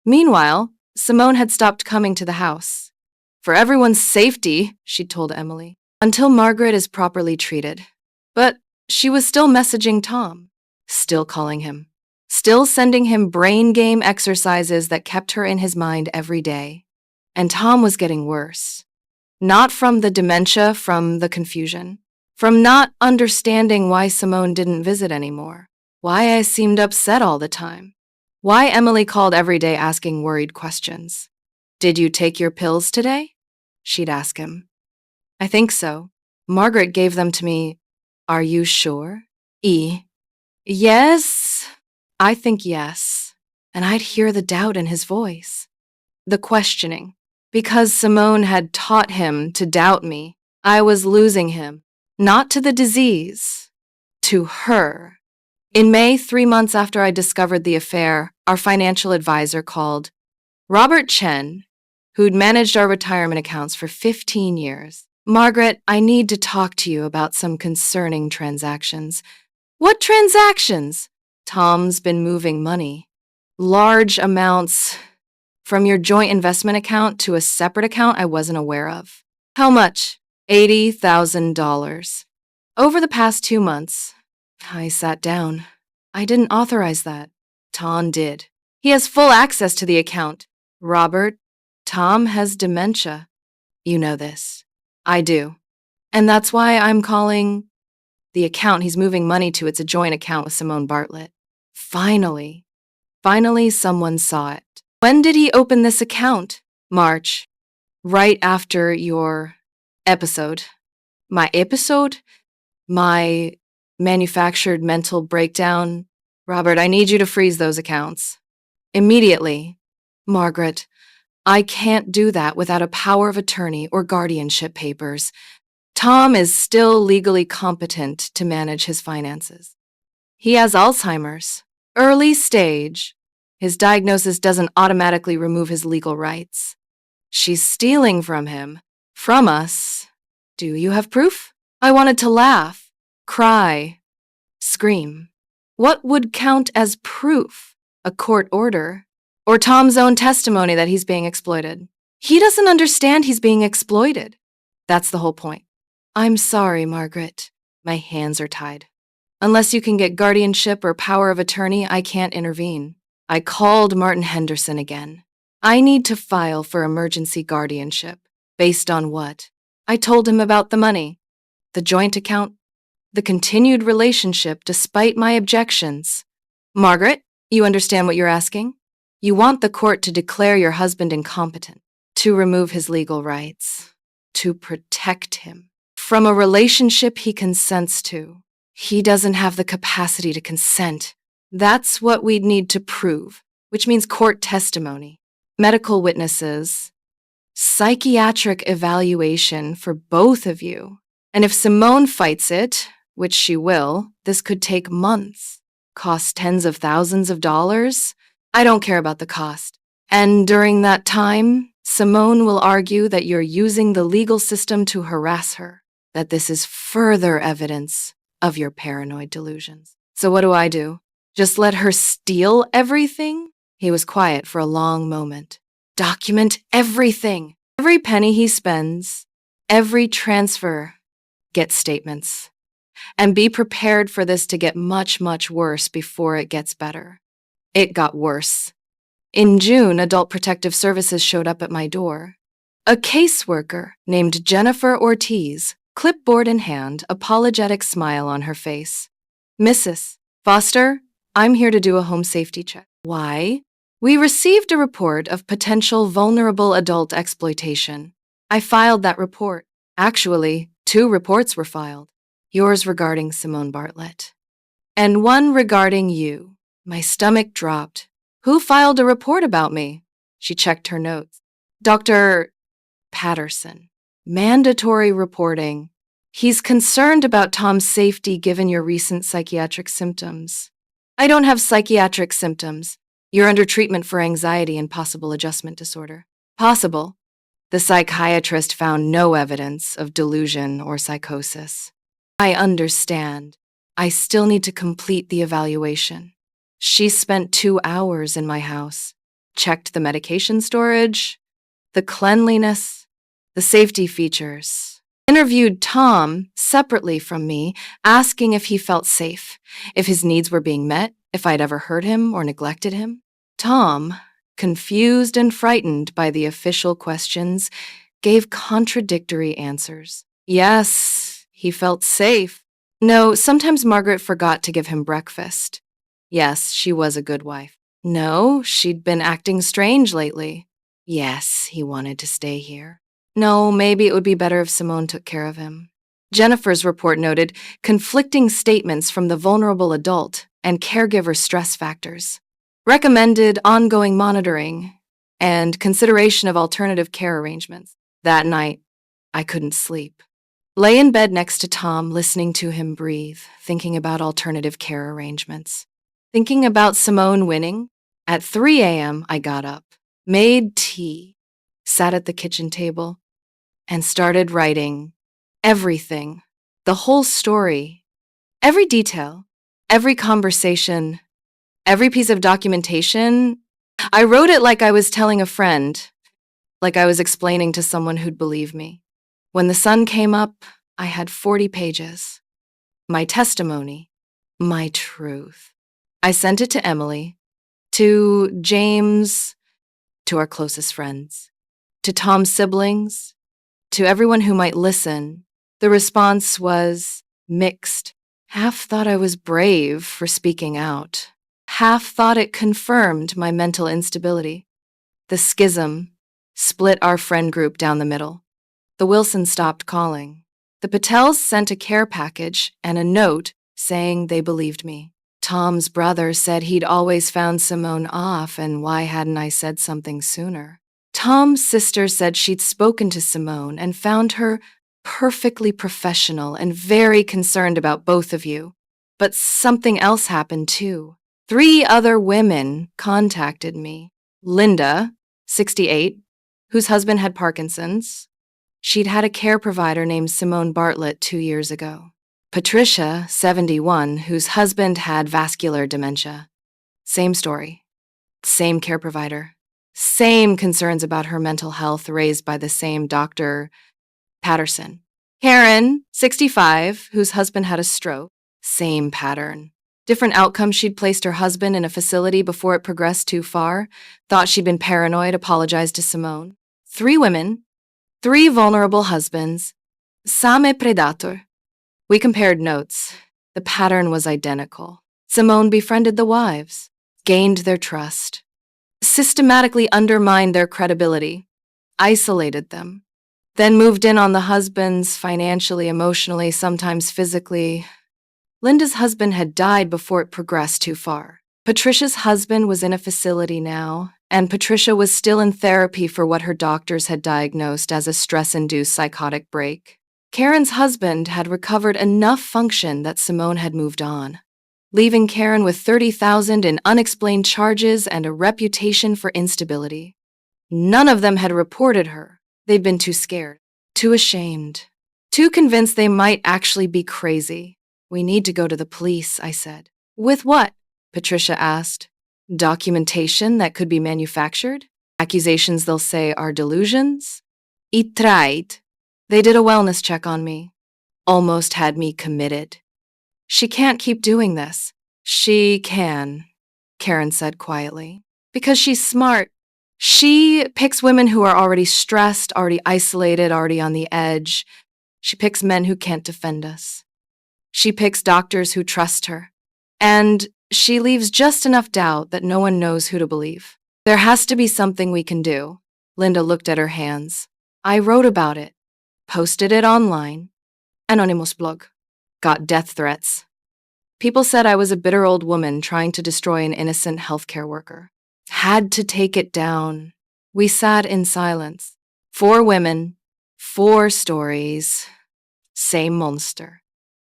Meanwhile, Simone had stopped coming to the house. For everyone's safety, she told Emily, until Margaret is properly treated. But she was still messaging Tom, still calling him, still sending him brain game exercises that kept her in his mind every day. And Tom was getting worse. Not from the dementia, from the confusion. From not understanding why Simone didn't visit anymore. Why I seemed upset all the time. Why Emily called every day asking worried questions. Did you take your pills today? She'd ask him. I think so. Margaret gave them to me. Are you sure? E. Yes, I think yes. And I'd hear the doubt in his voice, the questioning. Because Simone had taught him to doubt me, I was losing him, not to the disease, to her. In May, 3 months after I discovered the affair, our financial advisor called. Robert Chen, who'd managed our retirement accounts for 15 years. Margaret, I need to talk to you about some concerning transactions. What transactions? Tom's been moving money. Large amounts from your joint investment account to a separate account I wasn't aware of. How much? $80,000. Over the past 2 months, I sat down. I didn't authorize that. Tom did. He has full access to the account. Robert, Tom has dementia. You know this. I do. And that's why I'm calling the account he's moving money to. It's a joint account with Simone Bartlett. Finally someone saw it. When did he open this account? March. Right after your episode. My episode? My manufactured mental breakdown. Robert, I need you to freeze those accounts. Immediately. Margaret, I can't do that without a power of attorney or guardianship papers. Tom is still legally competent to manage his finances. He has Alzheimer's, early stage. His diagnosis doesn't automatically remove his legal rights. She's stealing from him, from us. Do you have proof? I wanted to laugh, cry, scream. What would count as proof? A court order? Or Tom's own testimony that he's being exploited? He doesn't understand he's being exploited. That's the whole point. I'm sorry, Margaret. My hands are tied. Unless you can get guardianship or power of attorney, I can't intervene. I called Martin Henderson again. I need to file for emergency guardianship. Based on what? I told him about the money, the joint account, the continued relationship despite my objections. Margaret, you understand what you're asking? You want the court to declare your husband incompetent, to remove his legal rights, to protect him from a relationship he consents to. He doesn't have the capacity to consent. That's what we'd need to prove, which means court testimony, medical witnesses, psychiatric evaluation for both of you. And if Simone fights it, which she will, this could take months, cost tens of thousands of dollars. I don't care about the cost. And during that time, Simone will argue that you're using the legal system to harass her, that this is further evidence of your paranoid delusions. So what do? Just let her steal everything? He was quiet for a long moment. Document everything. Every penny he spends, every transfer. Get statements. And be prepared for this to get much, much worse before it gets better. It got worse. In June, Adult Protective Services showed up at my door. A caseworker named Jennifer Ortiz, clipboard in hand, apologetic smile on her face. Mrs. Foster, I'm here to do a home safety check. Why? We received a report of potential vulnerable adult exploitation. I filed that report. Actually, 2 reports were filed. Yours regarding Simone Bartlett, and one regarding you. My stomach dropped. Who filed a report about me? She checked her notes. Dr. Patterson. Mandatory reporting. He's concerned about Tom's safety given your recent psychiatric symptoms. I don't have psychiatric symptoms. You're under treatment for anxiety and possible adjustment disorder. Possible. The psychiatrist found no evidence of delusion or psychosis. I understand. I still need to complete the evaluation. She spent 2 hours in my house, checked the medication storage, the cleanliness, the safety features, interviewed Tom separately from me, asking if he felt safe, if his needs were being met, if I'd ever hurt him or neglected him. Tom, confused and frightened by the official questions, gave contradictory answers. Yes, he felt safe. No, sometimes Margaret forgot to give him breakfast. Yes, she was a good wife. No, she'd been acting strange lately. Yes, he wanted to stay here. No, maybe it would be better if Simone took care of him. Jennifer's report noted conflicting statements from the vulnerable adult and caregiver stress factors, recommended ongoing monitoring, and consideration of alternative care arrangements. That night, I couldn't sleep. Lay in bed next to Tom, listening to him breathe, thinking about alternative care arrangements. Thinking about Simone winning. At 3 a.m., I got up, made tea, sat at the kitchen table, and started writing everything, the whole story, every detail, every conversation, every piece of documentation. I wrote it like I was telling a friend, like I was explaining to someone who'd believe me. When the sun came up, I had 40 pages. My testimony, my truth. I sent it to Emily, to James, to our closest friends, to Tom's siblings, to everyone who might listen. The response was mixed. Half thought I was brave for speaking out. Half thought it confirmed my mental instability. The schism split our friend group down the middle. The Wilsons stopped calling. The Patels sent a care package and a note saying they believed me. Tom's brother said he'd always found Simone off, and why hadn't I said something sooner? Tom's sister said she'd spoken to Simone and found her perfectly professional and very concerned about both of you. But something else happened too. 3 other women contacted me. Linda, 68, whose husband had Parkinson's. She'd had a care provider named Simone Bartlett 2 years ago. Patricia, 71, whose husband had vascular dementia. Same story. Same care provider. Same concerns about her mental health raised by the same Dr. Patterson. Karen, 65, whose husband had a stroke. Same pattern. Different outcomes. She'd placed her husband in a facility before it progressed too far, thought she'd been paranoid, apologized to Simone. 3 women, 3 vulnerable husbands. Same predator. We compared notes. The pattern was identical. Simone befriended the wives, gained their trust, systematically undermined their credibility, isolated them, then moved in on the husbands financially, emotionally, sometimes physically. Linda's husband had died before it progressed too far. Patricia's husband was in a facility now, and Patricia was still in therapy for what her doctors had diagnosed as a stress-induced psychotic break. Karen's husband had recovered enough function that Simone had moved on, leaving Karen with $30,000 in unexplained charges and a reputation for instability. None of them had reported her. They'd been too scared, too ashamed, too convinced they might actually be crazy. We need to go to the police, I said. With what? Patricia asked. Documentation that could be manufactured? Accusations they'll say are delusions? I tried. They did a wellness check on me. Almost had me committed. She can't keep doing this. She can, Karen said quietly. Because she's smart. She picks women who are already stressed, already isolated, already on the edge. She picks men who can't defend us. She picks doctors who trust her. And she leaves just enough doubt that no one knows who to believe. There has to be something we can do. Linda looked at her hands. I wrote about it, posted it online. Anonymous blog. Got death threats. People said I was a bitter old woman trying to destroy an innocent healthcare worker. Had to take it down. We sat in silence. 4 women, 4 stories. Same monster.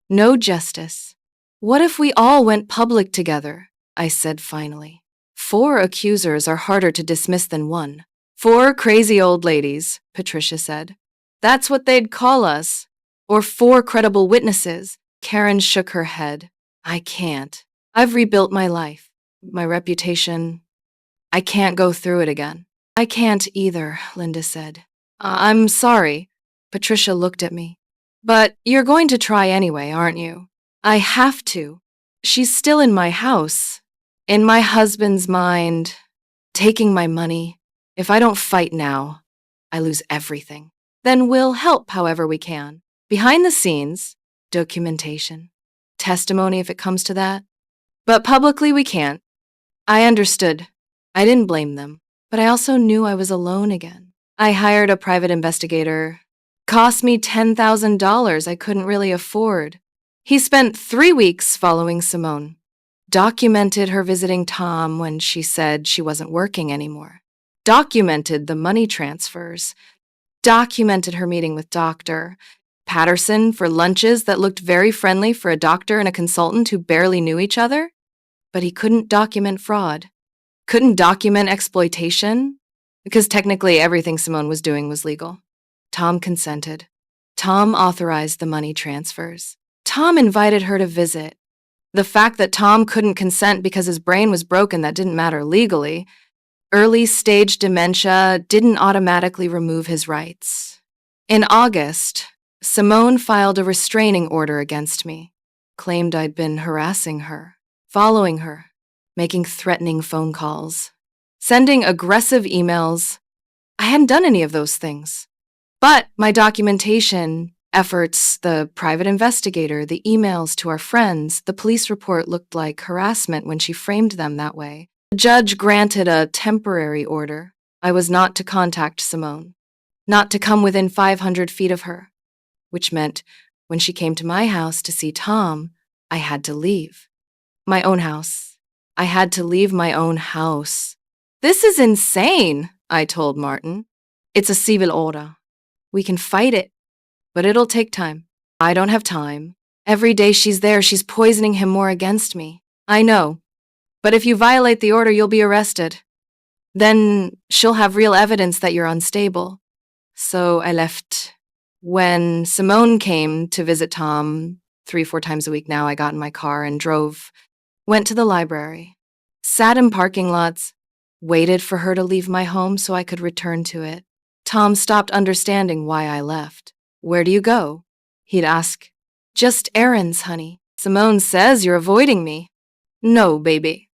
No justice. What if we all went public together? I said finally. 4 accusers are harder to dismiss than 1. 4 crazy old ladies, Patricia said. That's what they'd call us. Or 4 credible witnesses. Karen shook her head. I can't. I've rebuilt my life, my reputation. I can't go through it again. I can't either, Linda said. I'm sorry. Patricia looked at me. But you're going to try anyway, aren't you? I have to. She's still in my house, in my husband's mind, taking my money. If I don't fight now, I lose everything. Then we'll help however we can. Behind the scenes, documentation, testimony if it comes to that. But publicly we can't. I understood. I didn't blame them, but I also knew I was alone again. I hired a private investigator, Cost me $10,000 I couldn't really afford. He spent 3 weeks following Simone. Documented her visiting Tom when she said she wasn't working anymore. Documented the money transfers. Documented her meeting with Dr. Patterson for lunches that looked very friendly for a doctor and a consultant who barely knew each other. But he couldn't document fraud. Couldn't document exploitation. Because technically everything Simone was doing was legal. Tom consented. Tom authorized the money transfers. Tom invited her to visit. The fact that Tom couldn't consent because his brain was broken, that didn't matter legally. Early stage dementia didn't automatically remove his rights. In August, Simone filed a restraining order against me, claimed I'd been harassing her, following her, making threatening phone calls, sending aggressive emails. I hadn't done any of those things. But my documentation efforts, the private investigator, the emails to our friends, the police report looked like harassment when she framed them that way. The judge granted a temporary order. I was not to contact Simone, not to come within 500 feet of her, which meant when she came to my house to see Tom, I had to leave. My own house. I had to leave my own house. This is insane, I told Martin. It's a civil order. We can fight it, but it'll take time. I don't have time. Every day she's there, she's poisoning him more against me. I know. But if you violate the order, you'll be arrested. Then she'll have real evidence that you're unstable. So I left. When Simone came to visit Tom 3-4 times a week now, I got in my car and drove, went to the library, sat in parking lots, waited for her to leave my home so I could return to it. Tom stopped understanding why I left. Where do you go? He'd ask. Just errands, honey. Simone says you're avoiding me. No, baby.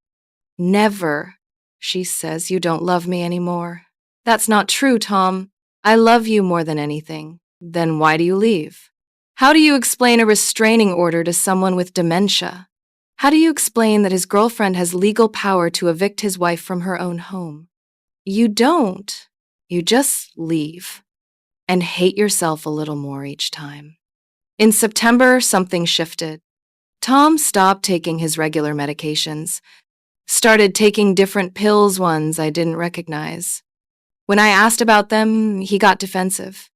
Never. She says you don't love me anymore. That's not true, Tom. I love you more than anything. Then why do you leave? How do you explain a restraining order to someone with dementia? How do you explain that his girlfriend has legal power to evict his wife from her own home? You don't. You just leave and hate yourself a little more each time. In September, something shifted. Tom stopped taking his regular medications, started taking different pills, ones I didn't recognize. When I asked about them, he got defensive.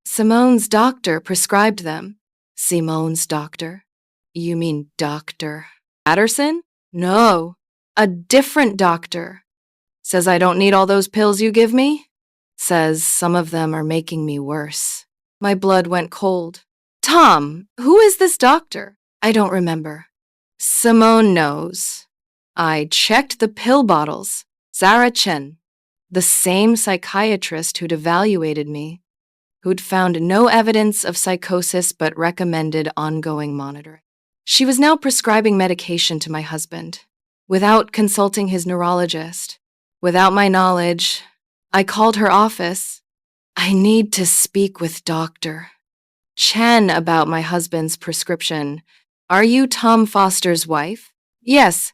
Simone's doctor prescribed them. Simone's doctor? You mean Dr. Patterson? No, a different doctor. Says I don't need all those pills you give me? Says some of them are making me worse. My blood went cold. Tom, who is this doctor? I don't remember. Simone knows. I checked the pill bottles. Zara Chen, the same psychiatrist who'd evaluated me, who'd found no evidence of psychosis but recommended ongoing monitoring. She was now prescribing medication to my husband, without consulting his neurologist, without my knowledge. I called her office. I need to speak with Dr. Chen about my husband's prescription. Are you Tom Foster's wife? Yes.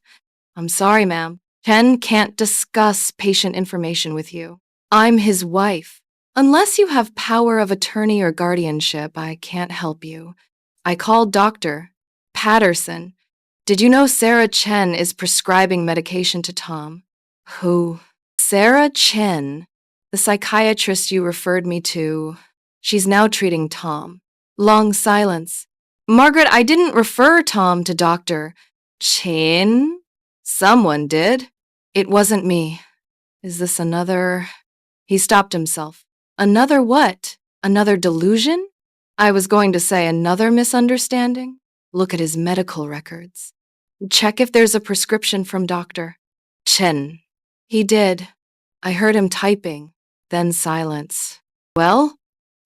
I'm sorry, ma'am. Chen can't discuss patient information with you. I'm his wife. Unless you have power of attorney or guardianship, I can't help you. I called Dr. Patterson. Did you know Sarah Chen is prescribing medication to Tom? Who? Sarah Chen, the psychiatrist you referred me to. She's now treating Tom. Long silence. Margaret, I didn't refer Tom to Dr. Chen. Someone did. It wasn't me. Is this another... He stopped himself. Another what? Another delusion? I was going to say another misunderstanding. Look at his medical records. Check if there's a prescription from Dr. Chen. He did. I heard him typing, then silence. Well,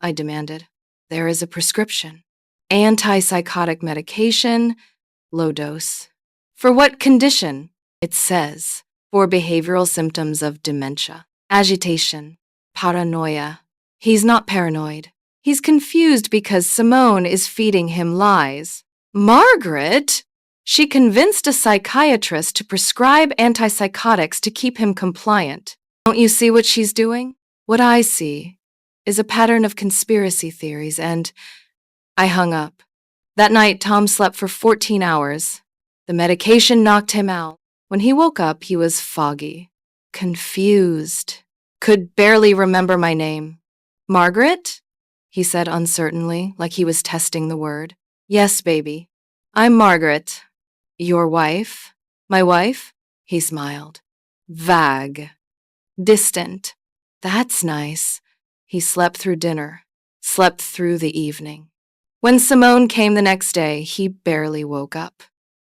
I demanded. There is a prescription. Antipsychotic medication, low dose. For what condition? It says, for behavioral symptoms of dementia, agitation, paranoia. He's not paranoid. He's confused because Simone is feeding him lies. Margaret? She convinced a psychiatrist to prescribe antipsychotics to keep him compliant. Don't you see what she's doing? What I see. is a pattern of conspiracy theories, and I hung up. That night, Tom slept for 14 hours. The medication knocked him out. When he woke up, he was foggy, confused, could barely remember my name. Margaret? He said uncertainly, like he was testing the word. Yes, baby. I'm Margaret. Your wife? My wife? He smiled. Vague. Distant. That's nice. He slept through dinner, slept through the evening. When Simone came the next day, he barely woke up.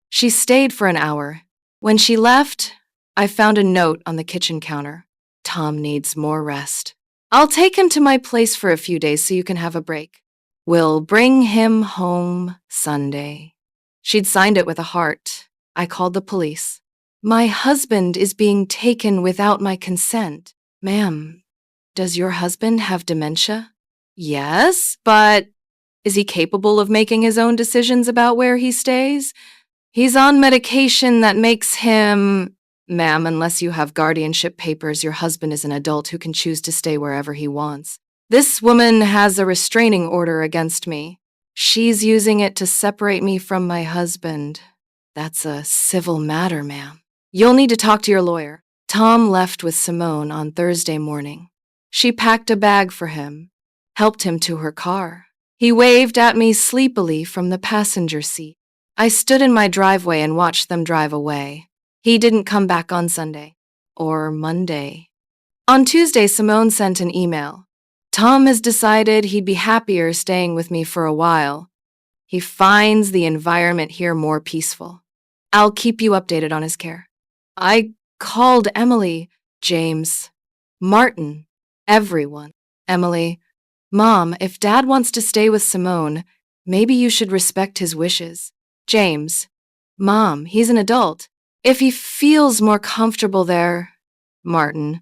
She stayed for an hour. When she left, I found a note on the kitchen counter. Tom needs more rest. I'll take him to my place for a few days so you can have a break. We'll bring him home Sunday. She'd signed it with a heart. I called the police. My husband is being taken without my consent. Ma'am, does your husband have dementia? Yes, but is he capable of making his own decisions about where he stays? He's on medication that makes him... Ma'am, unless you have guardianship papers, your husband is an adult who can choose to stay wherever he wants. This woman has a restraining order against me. She's using it to separate me from my husband. That's a civil matter, ma'am. You'll need to talk to your lawyer. Tom left with Simone on Thursday morning. She packed a bag for him, helped him to her car. He waved at me sleepily from the passenger seat. I stood in my driveway and watched them drive away. He didn't come back on Sunday or Monday. On Tuesday, Simone sent an email. Tom has decided he'd be happier staying with me for a while. He finds the environment here more peaceful. I'll keep you updated on his care. I called Emily, James, Martin, everyone. Emily, Mom, if Dad wants to stay with Simone, maybe you should respect his wishes. James, Mom, he's an adult. If he feels more comfortable there. Martin,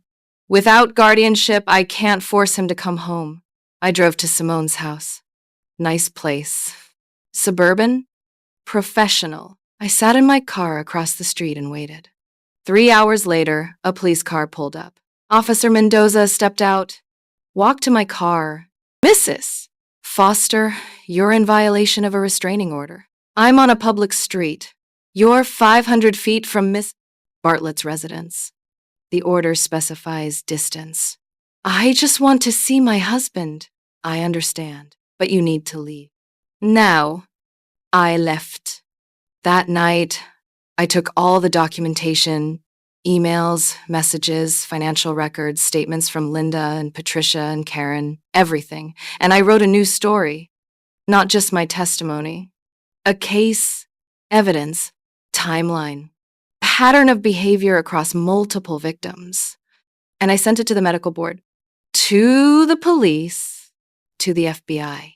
without guardianship, I can't force him to come home. I drove to Simone's house. Nice place. Suburban? Professional. I sat in my car across the street and waited. 3 hours later, a police car pulled up. Officer Mendoza stepped out, walked to my car. Mrs. Foster, you're in violation of a restraining order. I'm on a public street. You're 500 feet from Miss Bartlett's residence. The order specifies distance. I just want to see my husband. I understand, but you need to leave. Now, I left. That night, I took all the documentation, emails, messages, financial records, statements from Linda and Patricia and Karen, everything, and I wrote a new story. Not just my testimony. A case, evidence, timeline, pattern of behavior across multiple victims. And I sent it to the medical board, to the police, to the FBI,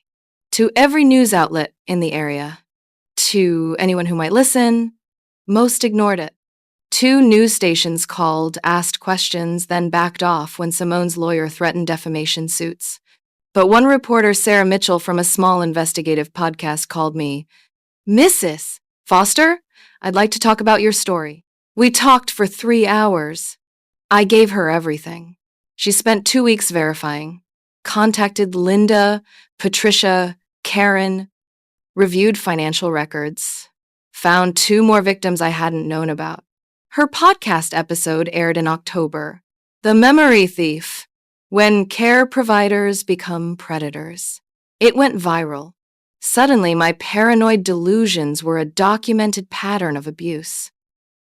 to every news outlet in the area, to anyone who might listen. Most ignored it. 2 news stations called, asked questions, then backed off when Simone's lawyer threatened defamation suits. But one reporter, Sarah Mitchell from a small investigative podcast, called me, Mrs. Foster, I'd like to talk about your story. We talked for 3 hours. I gave her everything. She spent 2 weeks verifying, contacted Linda, Patricia, Karen, reviewed financial records, found 2 more victims I hadn't known about. Her podcast episode aired in October, The Memory Thief, When Care Providers Become Predators. It went viral. Suddenly, my paranoid delusions were a documented pattern of abuse.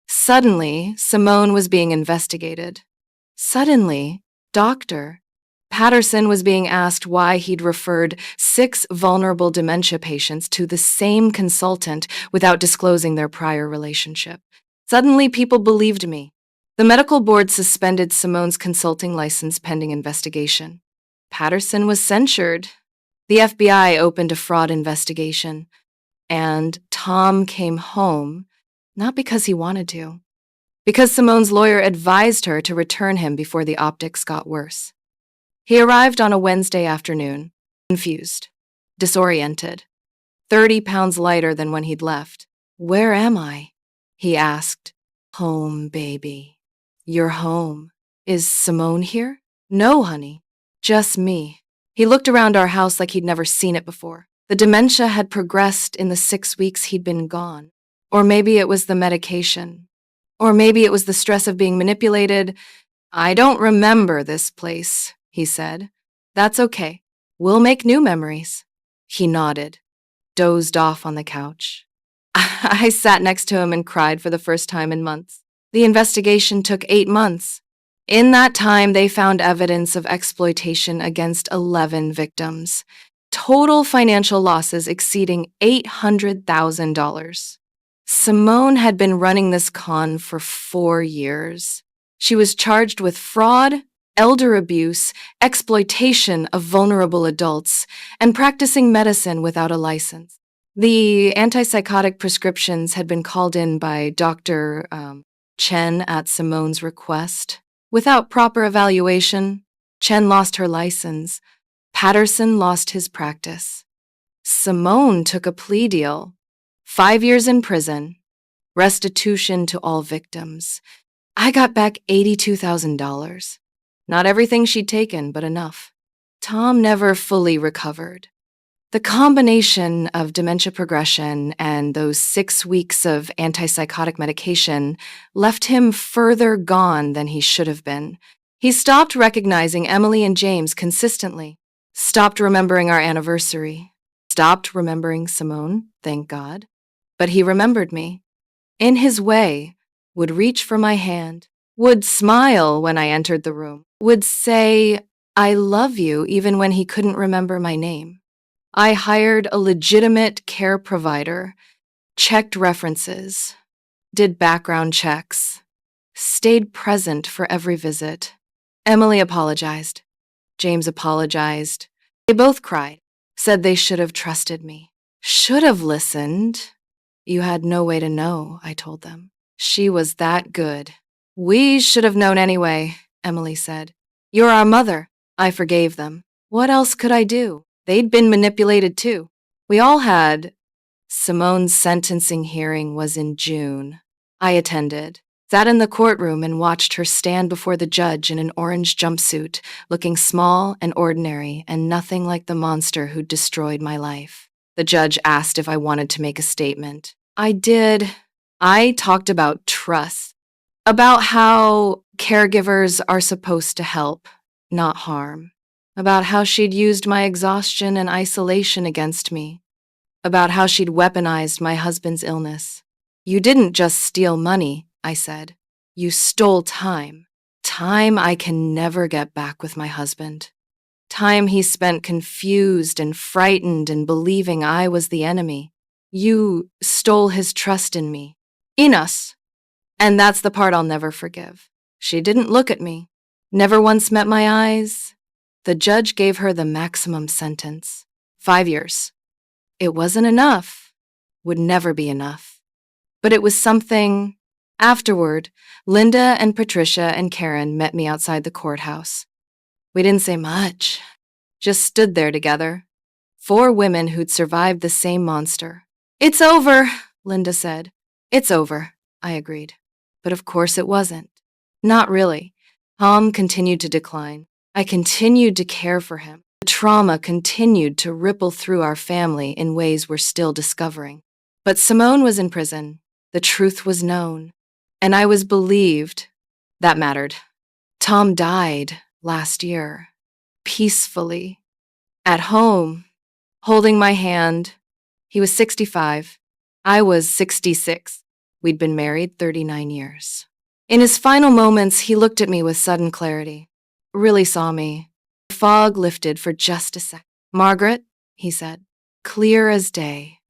Suddenly, Simone was being investigated. Suddenly, Dr. Patterson was being asked why he'd referred 6 vulnerable dementia patients to the same consultant without disclosing their prior relationship. Suddenly, people believed me. The medical board suspended Simone's consulting license pending investigation. Patterson was censured. The FBI opened a fraud investigation, and Tom came home, not because he wanted to, because Simone's lawyer advised her to return him before the optics got worse. He arrived on a Wednesday afternoon, confused, disoriented, 30 pounds lighter than when he'd left. Where am I? He asked. Home, baby. You're home. Is Simone here? No, honey. Just me. He looked around our house like he'd never seen it before. The dementia had progressed in the 6 weeks he'd been gone. Or maybe it was the medication. Or maybe it was the stress of being manipulated. I don't remember this place, he said. That's okay. We'll make new memories. He nodded, dozed off on the couch. I sat next to him and cried for the first time in months. The investigation took 8 months. In that time, they found evidence of exploitation against 11 victims. Total financial losses exceeding $800,000. Simone had been running this con for 4 years. She was charged with fraud, elder abuse, exploitation of vulnerable adults, and practicing medicine without a license. The antipsychotic prescriptions had been called in by Dr. Chen at Simone's request. Without proper evaluation, Chen lost her license. Patterson lost his practice. Simone took a plea deal. 5 years in prison. Restitution to all victims. I got back $82,000. Not everything she'd taken, but enough. Tom never fully recovered. The combination of dementia progression and those 6 weeks of antipsychotic medication left him further gone than he should have been. He stopped recognizing Emily and James consistently, stopped remembering our anniversary, stopped remembering Simone, thank God. But he remembered me. In his way, would reach for my hand, would smile when I entered the room, would say, I love you, even when he couldn't remember my name. I hired a legitimate care provider, checked references, did background checks, stayed present for every visit. Emily apologized. James apologized. They both cried, said they should have trusted me. Should have listened. You had no way to know, I told them. She was that good. We should have known anyway, Emily said. You're our mother. I forgave them. What else could I do? They'd been manipulated too. We all had. Simone's sentencing hearing was in June. I attended, sat in the courtroom and watched her stand before the judge in an orange jumpsuit, looking small and ordinary and nothing like the monster who'd destroyed my life. The judge asked if I wanted to make a statement. I did. I talked about trust, about how caregivers are supposed to help, not harm, about how she'd used my exhaustion and isolation against me, about how she'd weaponized my husband's illness. You didn't just steal money, I said. You stole time. Time I can never get back with my husband. Time he spent confused and frightened and believing I was the enemy. You stole his trust in me. In us. And that's the part I'll never forgive. She didn't look at me. Never once met my eyes. The judge gave her the maximum sentence. 5 years. It wasn't enough. Would never be enough. But it was something. Afterward, Linda and Patricia and Karen met me outside the courthouse. We didn't say much. Just stood there together. 4 women who'd survived the same monster. It's over, Linda said. It's over, I agreed. But of course it wasn't. Not really. Tom continued to decline. I continued to care for him. The trauma continued to ripple through our family in ways we're still discovering. But Simone was in prison. The truth was known. And I was believed. That mattered. Tom died last year. Peacefully. At home. Holding my hand. He was 65. I was 66. We'd been married 39 years. In his final moments, he looked at me with sudden clarity. Really saw me. The fog lifted for just a sec. Margaret, he said, clear as day.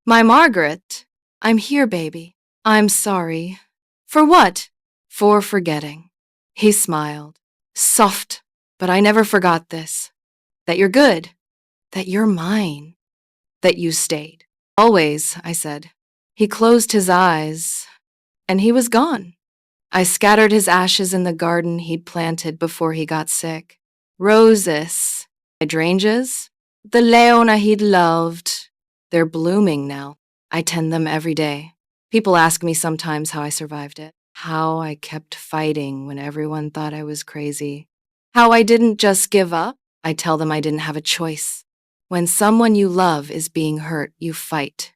My Margaret, I'm here, baby. I'm sorry. For what? For forgetting. He smiled. Soft, but I never forgot this. That you're good. That you're mine. That you stayed. Always, I said. He closed his eyes, and he was gone. I scattered his ashes in the garden he'd planted before he got sick. Roses, hydrangeas, the leona he'd loved. They're blooming now. I tend them every day. People ask me sometimes how I survived it, how I kept fighting when everyone thought I was crazy, how I didn't just give up. I tell them I didn't have a choice. When someone you love is being hurt, you fight.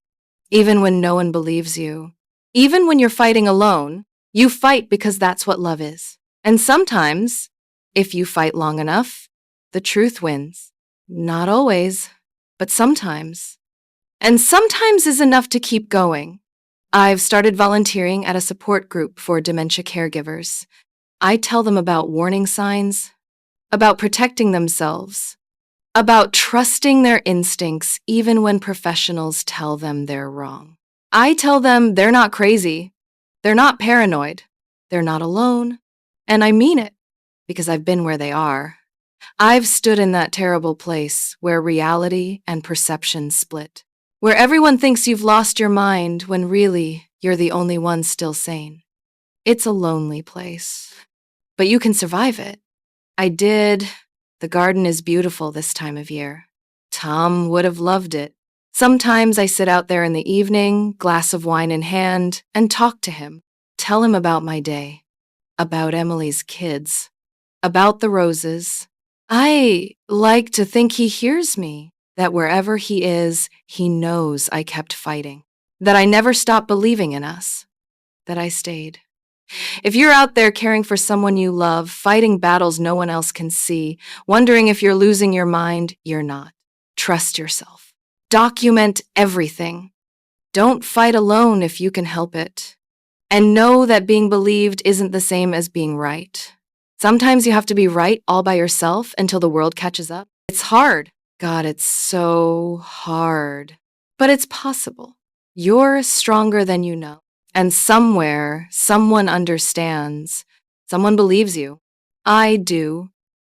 Even when no one believes you. Even when you're fighting alone, you fight because that's what love is. And sometimes, if you fight long enough, the truth wins. Not always, but sometimes. And sometimes is enough to keep going. I've started volunteering at a support group for dementia caregivers. I tell them about warning signs, about protecting themselves, about trusting their instincts even when professionals tell them they're wrong. I tell them they're not crazy, they're not paranoid, they're not alone, and I mean it because I've been where they are. I've stood in that terrible place where reality and perception split, where everyone thinks you've lost your mind when really you're the only one still sane. It's a lonely place, but you can survive it. I did. The garden is beautiful this time of year. Tom would have loved it. Sometimes I sit out there in the evening, glass of wine in hand, and talk to him. Tell him about my day, about Emily's kids, about the roses. I like to think he hears me, that wherever he is, he knows I kept fighting, that I never stopped believing in us, that I stayed. If you're out there caring for someone you love, fighting battles no one else can see, wondering if you're losing your mind, you're not. Trust yourself. Document everything. Don't fight alone if you can help it. And know that being believed isn't the same as being right. Sometimes you have to be right all by yourself until the world catches up. It's hard. God, it's so hard. But it's possible. You're stronger than you know. And somewhere, someone understands. Someone believes you. I do.